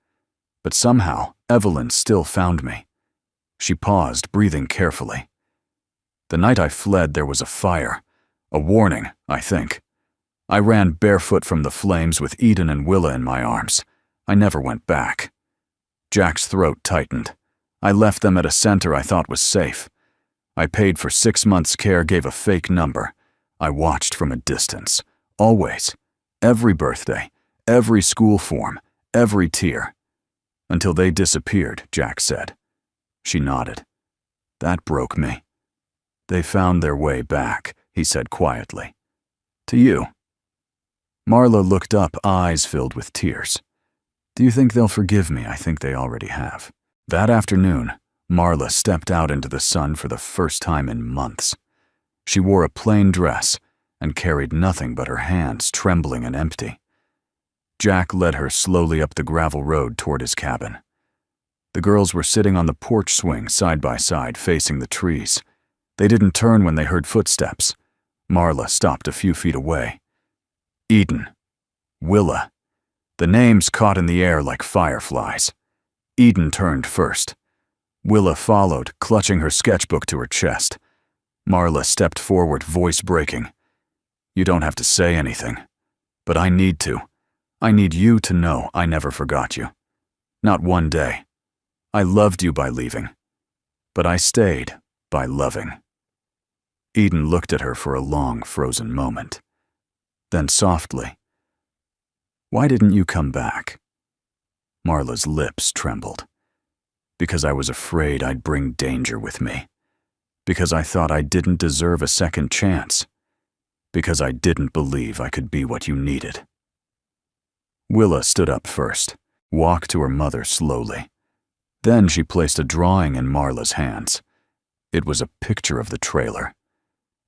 but somehow, Evelyn still found me. She paused, breathing carefully. The night I fled, there was a fire. A warning, I think. I ran barefoot from the flames with Eden and Willa in my arms. I never went back. Jack's throat tightened. I left them at a center I thought was safe. I paid for 6 months' care, gave a fake number. I watched from a distance. Always. Every birthday. Every school form. Every tear. Until they disappeared, Jack said. She nodded. That broke me. They found their way back, he said quietly. To you. Marla looked up, eyes filled with tears. Do you think they'll forgive me? I think they already have. That afternoon, Marla stepped out into the sun for the first time in months. She wore a plain dress and carried nothing but her hands, trembling and empty. Jack led her slowly up the gravel road toward his cabin. The girls were sitting on the porch swing side by side, facing the trees. They didn't turn when they heard footsteps. Marla stopped a few feet away. Eden. Willa. The names caught in the air like fireflies. Eden turned first. Willa followed, clutching her sketchbook to her chest. Marla stepped forward, voice breaking. You don't have to say anything, but I need to. I need you to know I never forgot you. Not one day. I loved you by leaving, but I stayed by loving. Eden looked at her for a long, frozen moment. Then softly, why didn't you come back? Marla's lips trembled. Because I was afraid I'd bring danger with me. Because I thought I didn't deserve a second chance. Because I didn't believe I could be what you needed. Willa stood up first, walked to her mother slowly. Then she placed a drawing in Marla's hands. It was a picture of the trailer,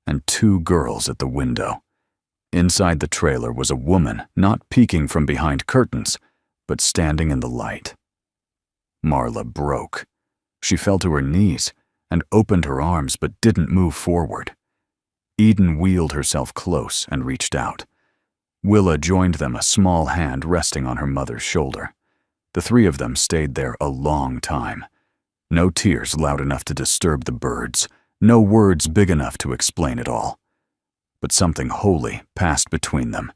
and 2 girls at the window. Inside the trailer was a woman, not peeking from behind curtains, but standing in the light. Marla broke. She fell to her knees and opened her arms but didn't move forward. Eden wheeled herself close and reached out. Willa joined them, a small hand resting on her mother's shoulder. The 3 of them stayed there a long time. No tears loud enough to disturb the birds, no words big enough to explain it all. But something holy passed between them,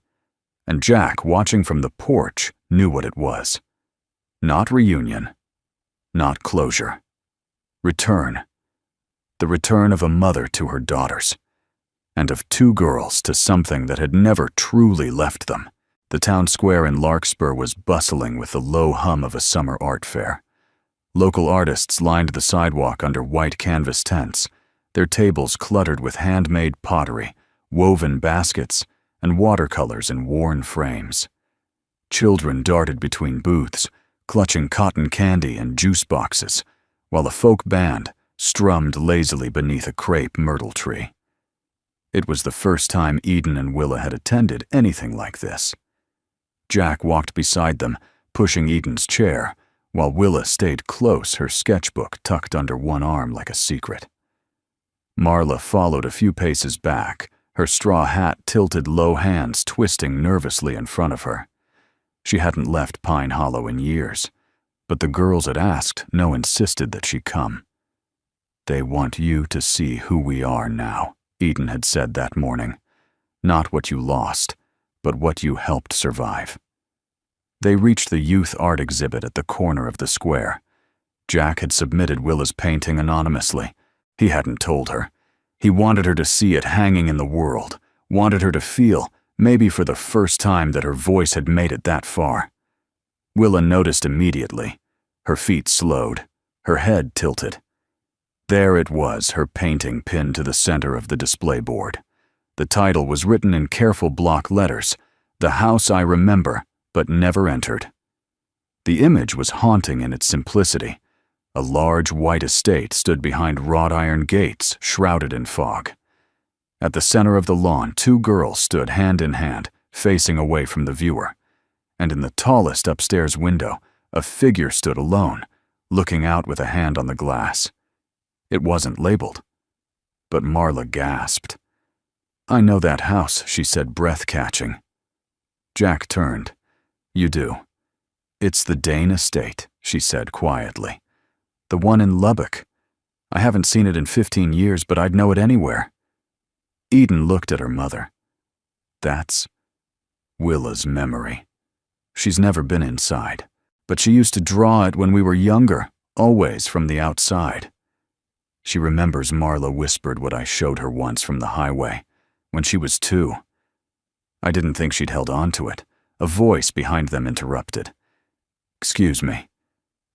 and Jack, watching from the porch, knew what it was. Not reunion, not closure. Return. The return of a mother to her daughters, and of 2 girls to something that had never truly left them. The town square in Larkspur was bustling with the low hum of a summer art fair. Local artists lined the sidewalk under white canvas tents, their tables cluttered with handmade pottery, woven baskets, and watercolors in worn frames. Children darted between booths, clutching cotton candy and juice boxes, while a folk band, strummed lazily beneath a crepe myrtle tree. It was the first time Eden and Willa had attended anything like this. Jack walked beside them, pushing Eden's chair, while Willa stayed close, her sketchbook tucked under one arm like a secret. Marla followed a few paces back, her straw hat tilted, low hands twisting nervously in front of her. She hadn't left Pine Hollow in years, but the girls had asked, no insisted that she come. "They want you to see who we are now," Eden had said that morning. "Not what you lost, but what you helped survive." They reached the youth art exhibit at the corner of the square. Jack had submitted Willa's painting anonymously. He hadn't told her. He wanted her to see it hanging in the world, wanted her to feel, maybe for the first time, that her voice had made it that far. Willa noticed immediately. Her feet slowed, her head tilted. There it was, her painting pinned to the center of the display board. The title was written in careful block letters, "The House I Remember, but Never Entered." The image was haunting in its simplicity. A large white estate stood behind wrought iron gates shrouded in fog. At the center of the lawn, two girls stood hand in hand, facing away from the viewer. And in the tallest upstairs window, a figure stood alone, looking out with a hand on the glass. It wasn't labeled. But Marla gasped. "I know that house," she said, breath-catching. Jack turned. "You do. It's the Dane estate," she said quietly. "The one in Lubbock. I haven't seen it in 15 years, but I'd know it anywhere." Eden looked at her mother. "That's Willa's memory. She's never been inside, but she used to draw it when we were younger, always from the outside. She remembers Marla whispered what I showed her once from the highway, when she was 2. I didn't think she'd held on to it. A voice behind them interrupted. "Excuse me,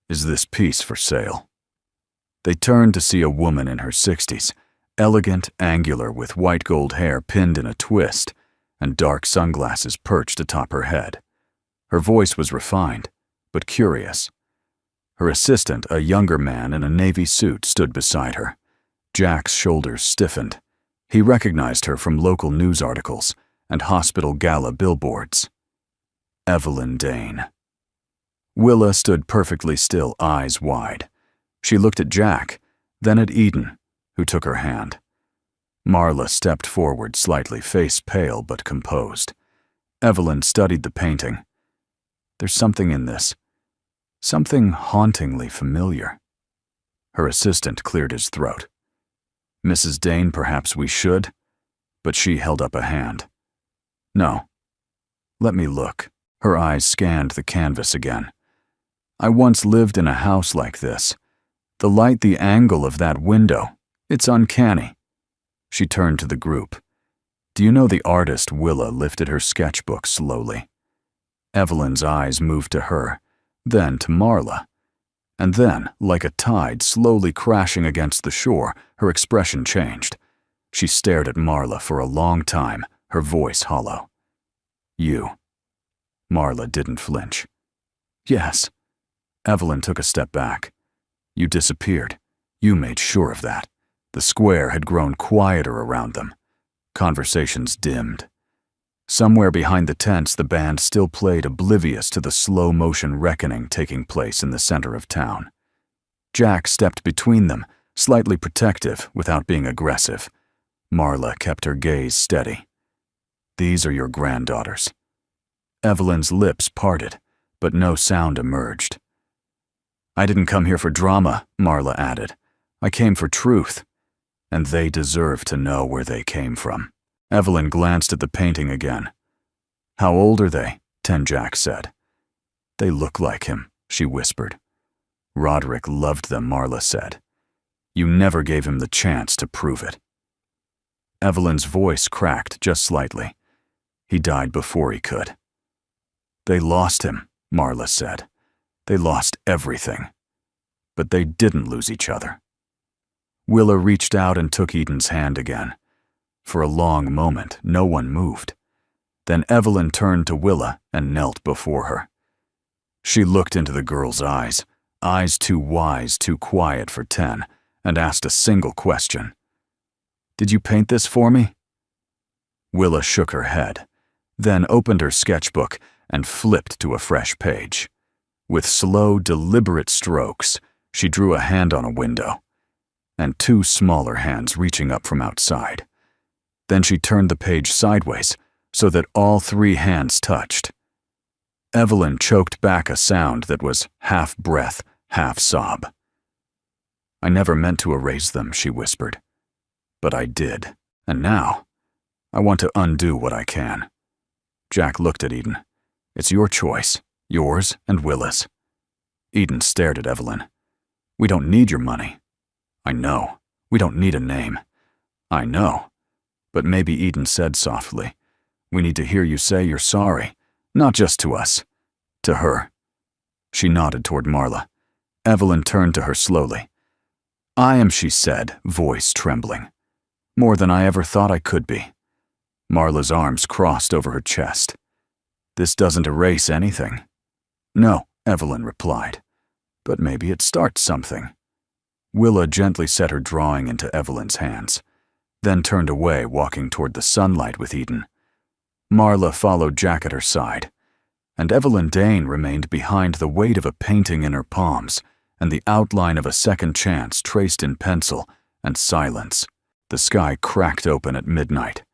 is this piece for sale?" They turned to see a woman in her 60s, elegant, angular, with white gold hair pinned in a twist, and dark sunglasses perched atop her head. Her voice was refined, but curious. Her assistant, a younger man in a navy suit, stood beside her. Jack's shoulders stiffened. He recognized her from local news articles and hospital gala billboards. Evelyn Dane. Willa stood perfectly still, eyes wide. She looked at Jack, then at Eden, who took her hand. Marla stepped forward, slightly, face pale but composed. Evelyn studied the painting. "There's something in this. Something hauntingly familiar." Her assistant cleared his throat. "Mrs. Dane, perhaps we should?" But she held up a hand. "No. Let me look." Her eyes scanned the canvas again. "I once lived in a house like this. The light, the angle of that window, it's uncanny." She turned to the group. "Do you know the artist?" Willa lifted her sketchbook slowly. Evelyn's eyes moved to her, then to Marla. And then, like a tide slowly crashing against the shore, her expression changed. She stared at Marla for a long time, her voice hollow. "You." Marla didn't flinch. "Yes." Evelyn took a step back. "You disappeared. You made sure of that." The square had grown quieter around them. Conversations dimmed. Somewhere behind the tents, the band still played, oblivious to the slow-motion reckoning taking place in the center of town. Jack stepped between them, slightly protective without being aggressive. Marla kept her gaze steady. "These are your granddaughters." Evelyn's lips parted, but no sound emerged. "I didn't come here for drama," Marla added. "I came for truth. And they deserve to know where they came from." Evelyn glanced at the painting again. "How old are they?" Jack said. "They look like him," she whispered. "Roderick loved them," Marla said. "You never gave him the chance to prove it." Evelyn's voice cracked just slightly. "He died before he could." "They lost him," Marla said. "They lost everything. But they didn't lose each other." Willa reached out and took Eden's hand again. For a long moment, no one moved. Then Evelyn turned to Willa and knelt before her. She looked into the girl's eyes too wise, too quiet for 10, and asked a single question. "Did you paint this for me?" Willa shook her head, then opened her sketchbook and flipped to a fresh page. With slow, deliberate strokes, she drew a hand on a window, and two smaller hands reaching up from outside. Then she turned the page sideways so that all three hands touched. Evelyn choked back a sound that was half breath, half sob. "I never meant to erase them," she whispered. "But I did, and now I want to undo what I can." Jack looked at Eden. "It's your choice, yours and Willa's." Eden stared at Evelyn. "We don't need your money." "I know. We don't need a name." "I know." But maybe, Eden said softly, "we need to hear you say you're sorry, not just to us, to her." She nodded toward Marla. Evelyn turned to her slowly. "I am," she said, voice trembling. "More than I ever thought I could be." Marla's arms crossed over her chest. "This doesn't erase anything." "No," Evelyn replied. "But maybe it starts something." Willa gently set her drawing into Evelyn's hands, then turned away, walking toward the sunlight with Eden. Marla followed Jack at her side, and Evelyn Dane remained behind, the weight of a painting in her palms and the outline of a second chance traced in pencil, and silence. The sky cracked open at midnight.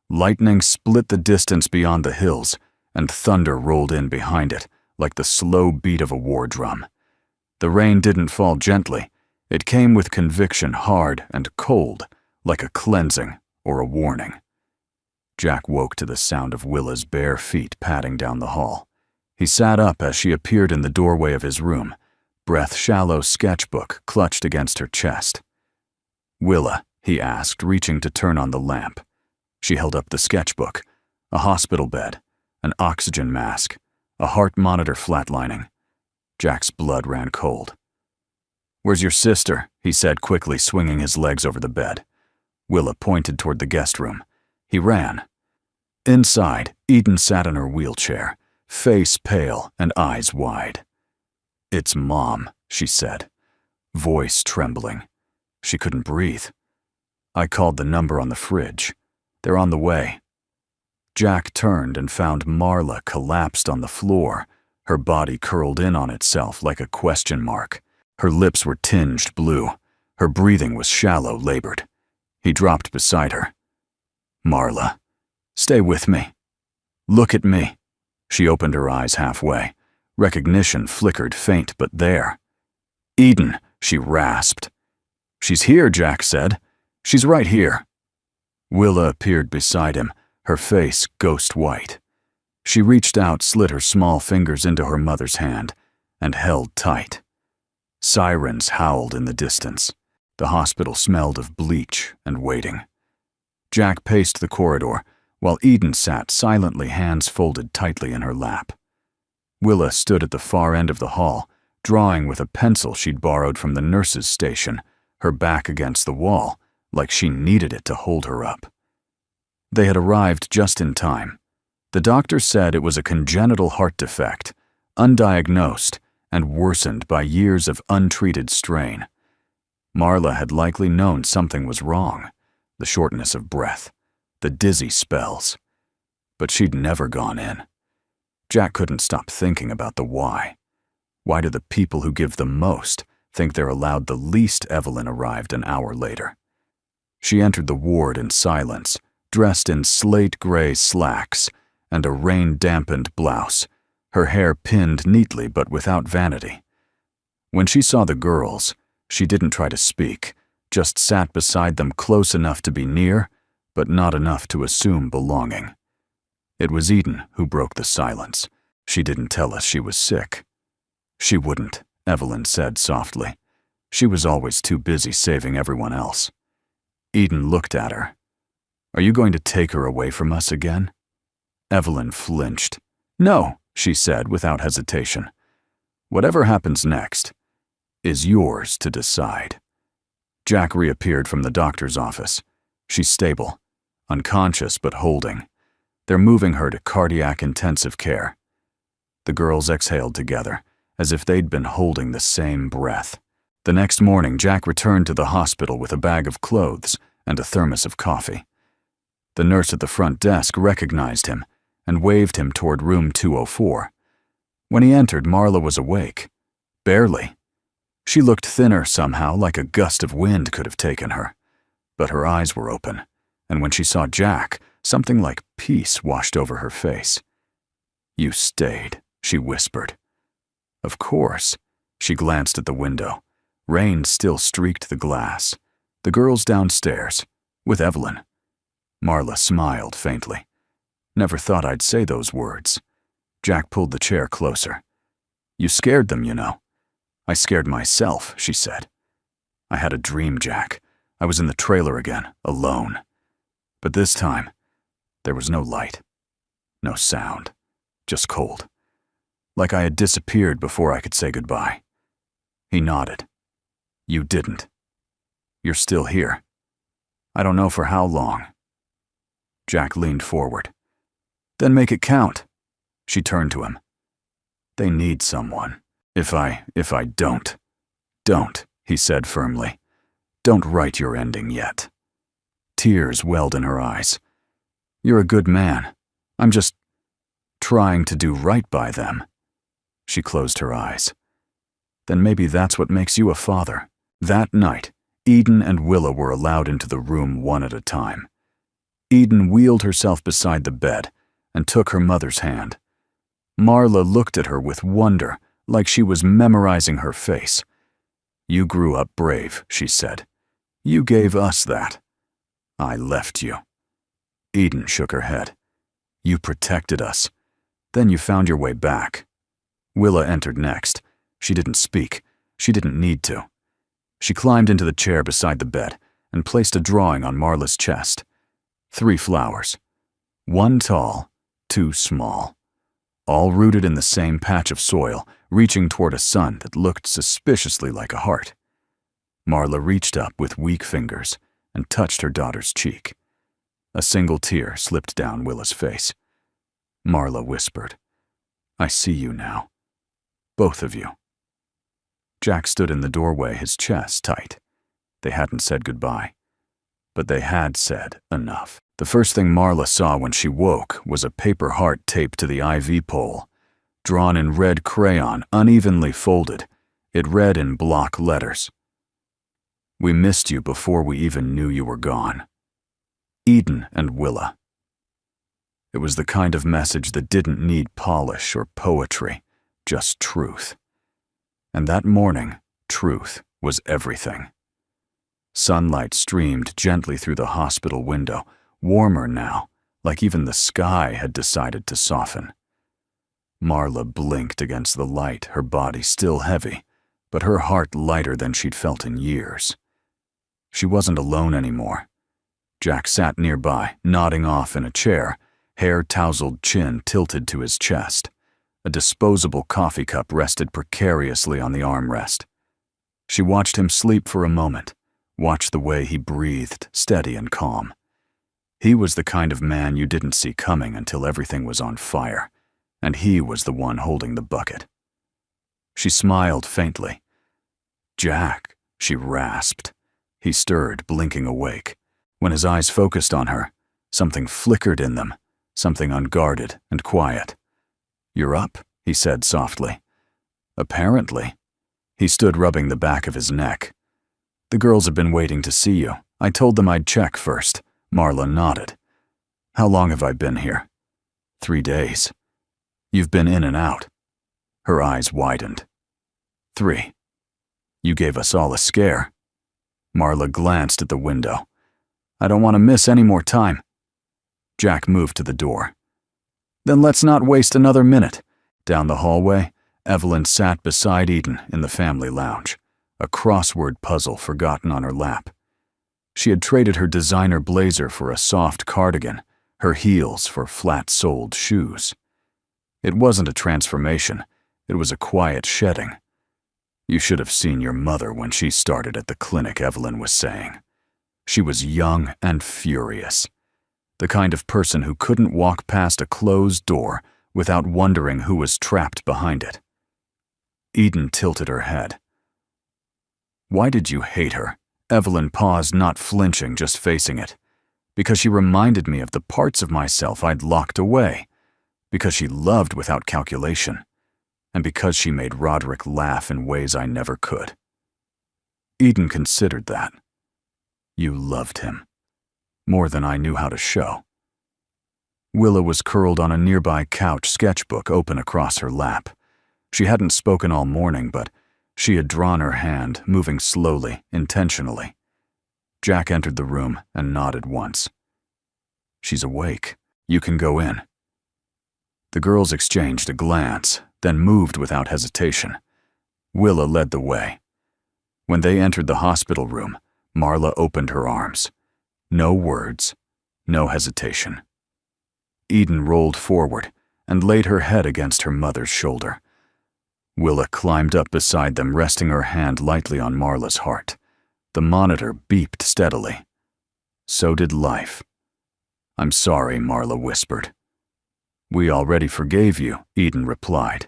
Lightning split the distance beyond the hills, and thunder rolled in behind it, like the slow beat of a war drum. The rain didn't fall gently. It came with conviction, hard and cold, like a cleansing or a warning. Jack woke to the sound of Willa's bare feet padding down the hall. He sat up as she appeared in the doorway of his room, breath-shallow sketchbook clutched against her chest. "Willa," he asked, reaching to turn on the lamp. She held up the sketchbook, a hospital bed, an oxygen mask, a heart monitor flatlining. Jack's blood ran cold. "Where's your sister?" he said quickly, swinging his legs over the bed. Willa pointed toward the guest room. He ran. Inside, Eden sat in her wheelchair, face pale and eyes wide. "It's Mom," she said, voice trembling. She couldn't breathe. "I called the number on the fridge. They're on the way." Jack turned and found Marla collapsed on the floor, her body curled in on itself like a question mark. Her lips were tinged blue. Her breathing was shallow, labored. He dropped beside her. "Marla, stay with me. Look at me." She opened her eyes halfway. Recognition flickered faint, but there. "Eden," she rasped. "She's here," Jack said. "She's right here." Willa appeared beside him, her face ghost white. She reached out, slid her small fingers into her mother's hand, and held tight. Sirens howled in the distance. The hospital smelled of bleach and waiting. Jack paced the corridor, while Eden sat silently, hands folded tightly in her lap. Willa stood at the far end of the hall, drawing with a pencil she'd borrowed from the nurse's station, her back against the wall, like she needed it to hold her up. They had arrived just in time. The doctor said it was a congenital heart defect, undiagnosed and worsened by years of untreated strain. Marla had likely known something was wrong, the shortness of breath, the dizzy spells. But she'd never gone in. Jack couldn't stop thinking about the why. Why do the people who give the most think they're allowed the least? Evelyn arrived an hour later. She entered the ward in silence, dressed in slate-gray slacks and a rain-dampened blouse, her hair pinned neatly but without vanity. When she saw the girls, she didn't try to speak, just sat beside them, close enough to be near, but not enough to assume belonging. It was Eden who broke the silence. "She didn't tell us she was sick." "She wouldn't," Evelyn said softly. "She was always too busy saving everyone else." Eden looked at her. "Are you going to take her away from us again?" Evelyn flinched. "No," she said without hesitation. "Whatever happens next is yours to decide." Jack reappeared from the doctor's office. She's stable, unconscious but holding. They're moving her to cardiac intensive care. The girls exhaled together, as if they'd been holding the same breath. The next morning, Jack returned to the hospital with a bag of clothes and a thermos of coffee. The nurse at the front desk recognized him and waved him toward room 204. When he entered, Marla was awake. Barely. She looked thinner somehow, like a gust of wind could have taken her. But her eyes were open, and when she saw Jack, something like peace washed over her face. "You stayed," she whispered. Of course. She glanced at the window. Rain still streaked the glass. The girls downstairs, with Evelyn. Marla smiled faintly. "Never thought I'd say those words." Jack pulled the chair closer. "You scared them, you know." "I scared myself," she said. "I had a dream, Jack. I was in the trailer again, alone. But this time, there was no light, no sound, just cold. Like I had disappeared before I could say goodbye." He nodded. "You didn't. You're still here. I don't know for how long." Jack leaned forward. "Then make it count." She turned to him. "They need someone. If I don't." "Don't," he said firmly. "Don't write your ending yet." Tears welled in her eyes. "You're a good man. I'm just trying to do right by them." She closed her eyes. "Then maybe that's what makes you a father." That night, Eden and Willa were allowed into the room one at a time. Eden wheeled herself beside the bed and took her mother's hand. Marla looked at her with wonder, like she was memorizing her face. "You grew up brave," she said. "You gave us that." "I left you." Eden shook her head. "You protected us. Then you found your way back." Willa entered next. She didn't speak. She didn't need to. She climbed into the chair beside the bed and placed a drawing on Marla's chest. 3 flowers. 1 tall, 2 small. All rooted in the same patch of soil, reaching toward a sun that looked suspiciously like a heart. Marla reached up with weak fingers and touched her daughter's cheek. A single tear slipped down Willa's face. Marla whispered, "I see you now. Both of you." Jack stood in the doorway, his chest tight. They hadn't said goodbye, but they had said enough. The first thing Marla saw when she woke was a paper heart taped to the IV pole. Drawn in red crayon, unevenly folded, it read in block letters, "We missed you before we even knew you were gone. Eden and Willa." It was the kind of message that didn't need polish or poetry, just truth. And that morning, truth was everything. Sunlight streamed gently through the hospital window, warmer now, like even the sky had decided to soften. Marla blinked against the light, her body still heavy, but her heart lighter than she'd felt in years. She wasn't alone anymore. Jack sat nearby, nodding off in a chair, hair-tousled chin tilted to his chest. A disposable coffee cup rested precariously on the armrest. She watched him sleep for a moment, watched the way he breathed, steady and calm. He was the kind of man you didn't see coming until everything was on fire, and he was the one holding the bucket. She smiled faintly. "Jack," she rasped. He stirred, blinking awake. When his eyes focused on her, something flickered in them, something unguarded and quiet. "You're up," he said softly. "Apparently." He stood rubbing the back of his neck. "The girls have been waiting to see you. I told them I'd check first." Marla nodded. "How long have I been here?" 3 days. "You've been in and out." Her eyes widened. 3. "You gave us all a scare." Marla glanced at the window. "I don't want to miss any more time." Jack moved to the door. "Then let's not waste another minute." Down the hallway, Evelyn sat beside Eden in the family lounge, a crossword puzzle forgotten on her lap. She had traded her designer blazer for a soft cardigan, her heels for flat-soled shoes. It wasn't a transformation, it was a quiet shedding. "You should have seen your mother when she started at the clinic," Evelyn was saying. She was young and furious. The kind of person who couldn't walk past a closed door without wondering who was trapped behind it. Eden tilted her head. Why did you hate her? Evelyn paused, not flinching, just facing it. Because she reminded me of the parts of myself I'd locked away. Because she loved without calculation. And because she made Roderick laugh in ways I never could. Eden considered that. You loved him. More than I knew how to show. Willa was curled on a nearby couch, sketchbook open across her lap. She hadn't spoken all morning, but she had drawn her hand, moving slowly, intentionally. Jack entered the room and nodded once. She's awake. You can go in. The girls exchanged a glance, then moved without hesitation. Willa led the way. When they entered the hospital room, Marla opened her arms. No words, no hesitation. Eden rolled forward and laid her head against her mother's shoulder. Willa climbed up beside them, resting her hand lightly on Marla's heart. The monitor beeped steadily. So did life. I'm sorry, Marla whispered. We already forgave you, Eden replied.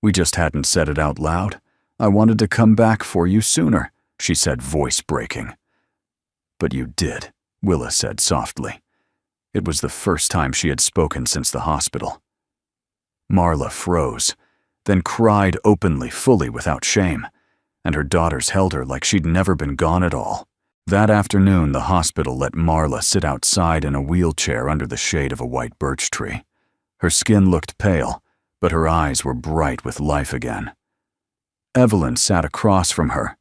We just hadn't said it out loud. I wanted to come back for you sooner, she said, voice breaking. But you did, Willa said softly. It was the first time she had spoken since the hospital. Marla froze, then cried openly, fully, without shame, and her daughters held her like she'd never been gone at all. That afternoon, the hospital let Marla sit outside in a wheelchair under the shade of a white birch tree. Her skin looked pale, but her eyes were bright with life again. Evelyn sat across from her.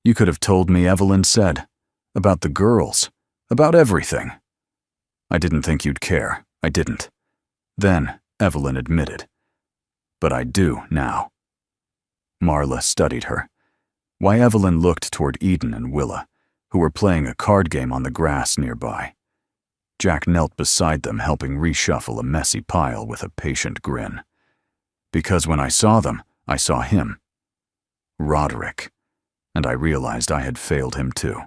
You could have told me, Evelyn said, about the girls, about everything. I didn't think you'd care. I didn't. Then, Evelyn admitted. But I do now. Marla studied her. Why Evelyn looked toward Eden and Willa, who were playing a card game on the grass nearby. Jack knelt beside them, helping reshuffle a messy pile with a patient grin. Because when I saw them, I saw him. Roderick. And I realized I had failed him too.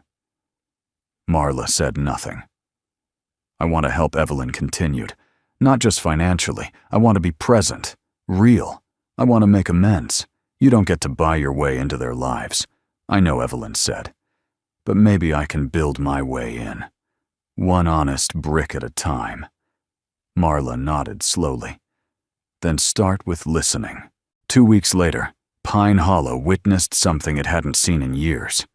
Marla said nothing. I want to help, Evelyn continued. Not just financially. I want to be present. Real. I want to make amends. You don't get to buy your way into their lives. I know, Evelyn said. But maybe I can build my way in. One honest brick at a time. Marla nodded slowly. Then start with listening. 2 weeks later, Pine Hollow witnessed something it hadn't seen in years.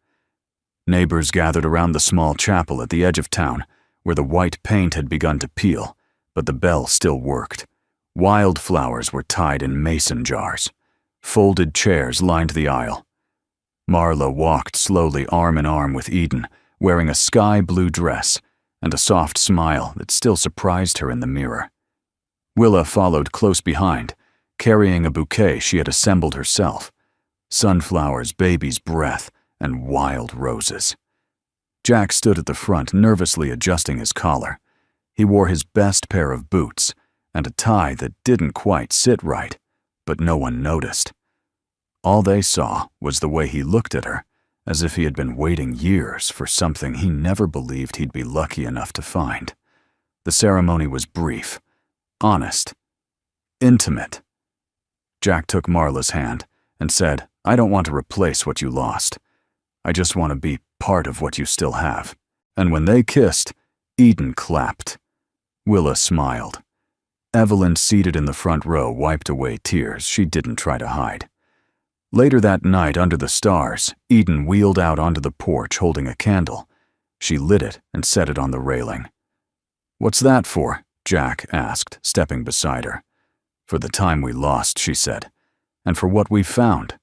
Neighbors gathered around the small chapel at the edge of town, where the white paint had begun to peel, but the bell still worked. Wildflowers were tied in mason jars. Folded chairs lined the aisle. Marla walked slowly, arm in arm with Eden, wearing a sky-blue dress and a soft smile that still surprised her in the mirror. Willa followed close behind, carrying a bouquet she had assembled herself. Sunflowers, baby's breath, and wild roses. Jack stood at the front, nervously adjusting his collar. He wore his best pair of boots and a tie that didn't quite sit right, but no one noticed. All they saw was the way he looked at her, as if he had been waiting years for something he never believed he'd be lucky enough to find. The ceremony was brief, honest, intimate. Jack took Marla's hand and said, I don't want to replace what you lost. I just want to be part of what you still have. And when they kissed, Eden clapped. Willa smiled. Evelyn, seated in the front row, wiped away tears she didn't try to hide. Later that night, under the stars, Eden wheeled out onto the porch holding a candle. She lit it and set it on the railing. What's that for? Jack asked, stepping beside her. For the time we lost, she said, and for what we've found.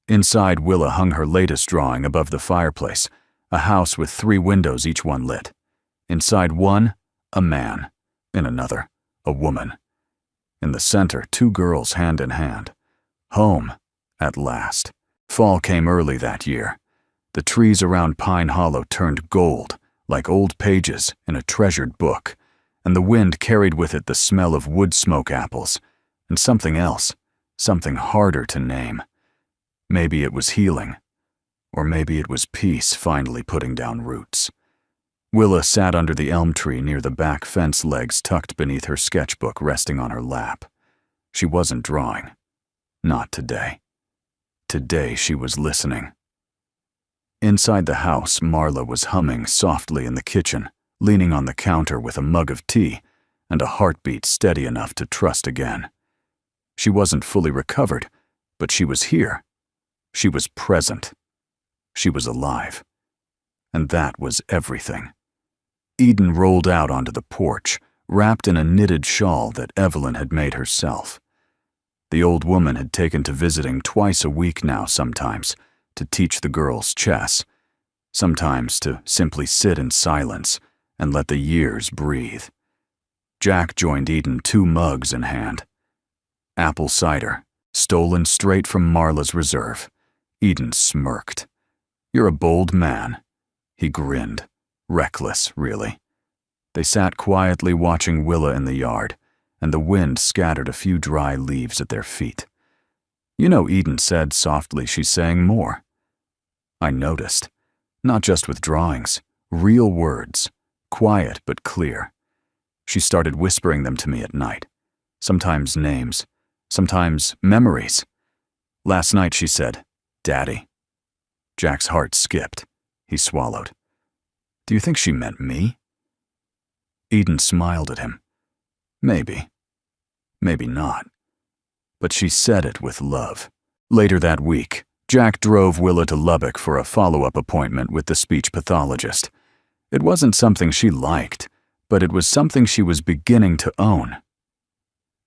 Inside, Willa hung her latest drawing above the fireplace, a house with 3 windows, each one lit. Inside one, a man. In another, a woman. In the center, 2 girls hand in hand. Home, at last. Fall came early that year. The trees around Pine Hollow turned gold, like old pages in a treasured book, and the wind carried with it the smell of wood smoke apples, and something else, something harder to name. Maybe it was healing, or maybe it was peace finally putting down roots. Willa sat under the elm tree near the back fence, legs tucked beneath her sketchbook resting on her lap. She wasn't drawing. Not today. Today she was listening. Inside the house, Marla was humming softly in the kitchen, leaning on the counter with a mug of tea and a heartbeat steady enough to trust again. She wasn't fully recovered, but she was here. She was present. She was alive. And that was everything. Eden rolled out onto the porch, wrapped in a knitted shawl that Evelyn had made herself. The old woman had taken to visiting twice a week now sometimes, to teach the girls chess, sometimes to simply sit in silence and let the years breathe. Jack joined Eden, 2 mugs in hand. Apple cider, stolen straight from Marla's reserve. Eden smirked. "You're a bold man." He grinned. Reckless, really. They sat quietly watching Willa in the yard, and the wind scattered a few dry leaves at their feet. "You know," Eden said softly, "she's saying more." I noticed. Not just with drawings, real words, quiet but clear. She started whispering them to me at night. Sometimes names, sometimes memories. Last night she said, "Daddy." Jack's heart skipped. He swallowed. "Do you think she meant me?" Eden smiled at him. Maybe. Maybe not. But she said it with love. Later that week, Jack drove Willa to Lubbock for a follow-up appointment with the speech pathologist. It wasn't something she liked, but it was something she was beginning to own.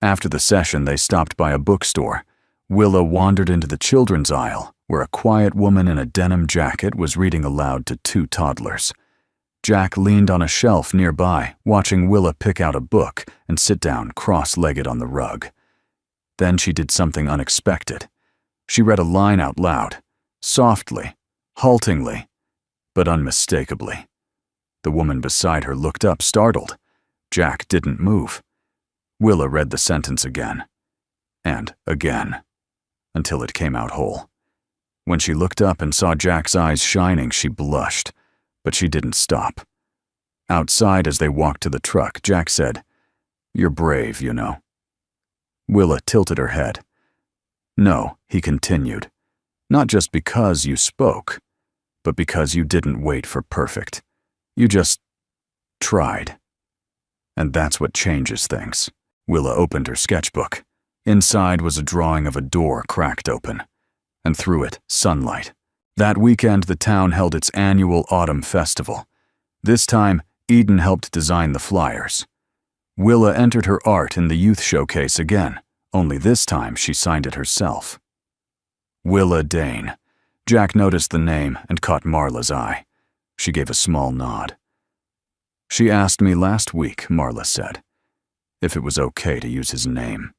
After the session, they stopped by a bookstore. Willa wandered into the children's aisle, where a quiet woman in a denim jacket was reading aloud to 2 toddlers. Jack leaned on a shelf nearby, watching Willa pick out a book and sit down cross-legged on the rug. Then she did something unexpected. She read a line out loud, softly, haltingly, but unmistakably. The woman beside her looked up, startled. Jack didn't move. Willa read the sentence again, and again, until it came out whole. When she looked up and saw Jack's eyes shining, she blushed, but she didn't stop. Outside, as they walked to the truck, Jack said, "You're brave, you know." Willa tilted her head. "No," he continued, "not just because you spoke, but because you didn't wait for perfect. You just tried. And that's what changes things." Willa opened her sketchbook. Inside was a drawing of a door cracked open, and through it, sunlight. That weekend, the town held its annual autumn festival. This time, Eden helped design the flyers. Willa entered her art in the youth showcase again, only this time she signed it herself. Willa Dane. Jack noticed the name and caught Marla's eye. She gave a small nod. "She asked me last week," Marla said, "if it was okay to use his name."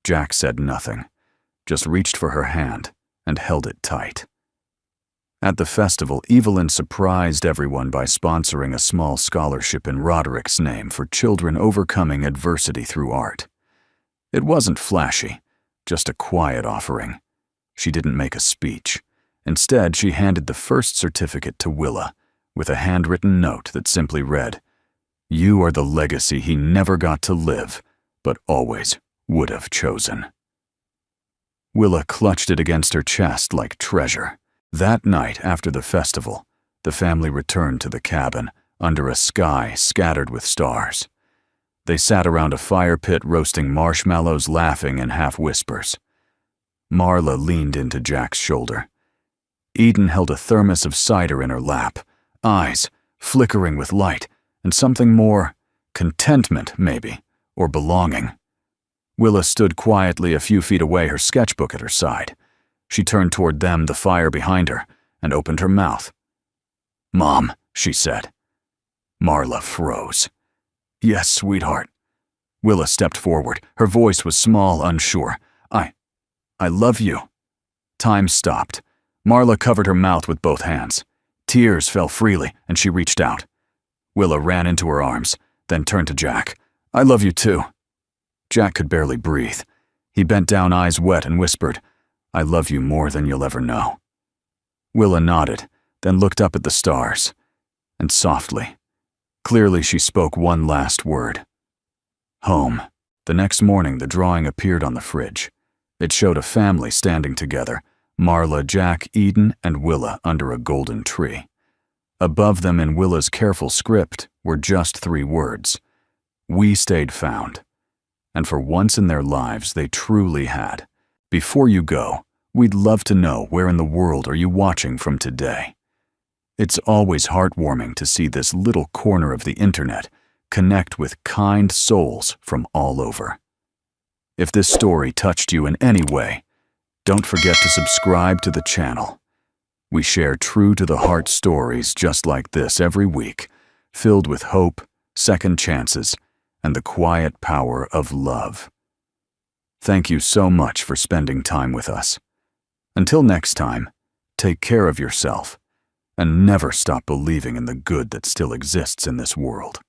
Jack said nothing, just reached for her hand and held it tight. At the festival, Evelyn surprised everyone by sponsoring a small scholarship in Roderick's name for children overcoming adversity through art. It wasn't flashy, just a quiet offering. She didn't make a speech. Instead, she handed the first certificate to Willa, with a handwritten note that simply read, "You are the legacy he never got to live, but always would have chosen." Willa clutched it against her chest like treasure. That night after the festival, the family returned to the cabin under a sky scattered with stars. They sat around a fire pit roasting marshmallows, laughing in half-whispers. Marla leaned into Jack's shoulder. Eden held a thermos of cider in her lap, eyes flickering with light and something more, contentment maybe, or belonging. Willa stood quietly a few feet away, her sketchbook at her side. She turned toward them, the fire behind her, and opened her mouth. "Mom," she said. Marla froze. "Yes, sweetheart." Willa stepped forward. Her voice was small, unsure. I love you." Time stopped. Marla covered her mouth with both hands. Tears fell freely, and she reached out. Willa ran into her arms, then turned to Jack. "I love you too." Jack could barely breathe. He bent down, eyes wet, and whispered, "I love you more than you'll ever know." Willa nodded, then looked up at the stars, and softly, clearly she spoke one last word. Home. The next morning, the drawing appeared on the fridge. It showed a family standing together, Marla, Jack, Eden, and Willa under a golden tree. Above them in Willa's careful script were just 3 words. We stayed found. And for once in their lives, they truly had. Before you go, we'd love to know where in the world are you watching from today. It's always heartwarming to see this little corner of the internet connect with kind souls from all over. If this story touched you in any way, don't forget to subscribe to the channel. We share true-to-the-heart stories just like this every week, filled with hope, second chances, and the quiet power of love. Thank you so much for spending time with us. Until next time, take care of yourself, and never stop believing in the good that still exists in this world.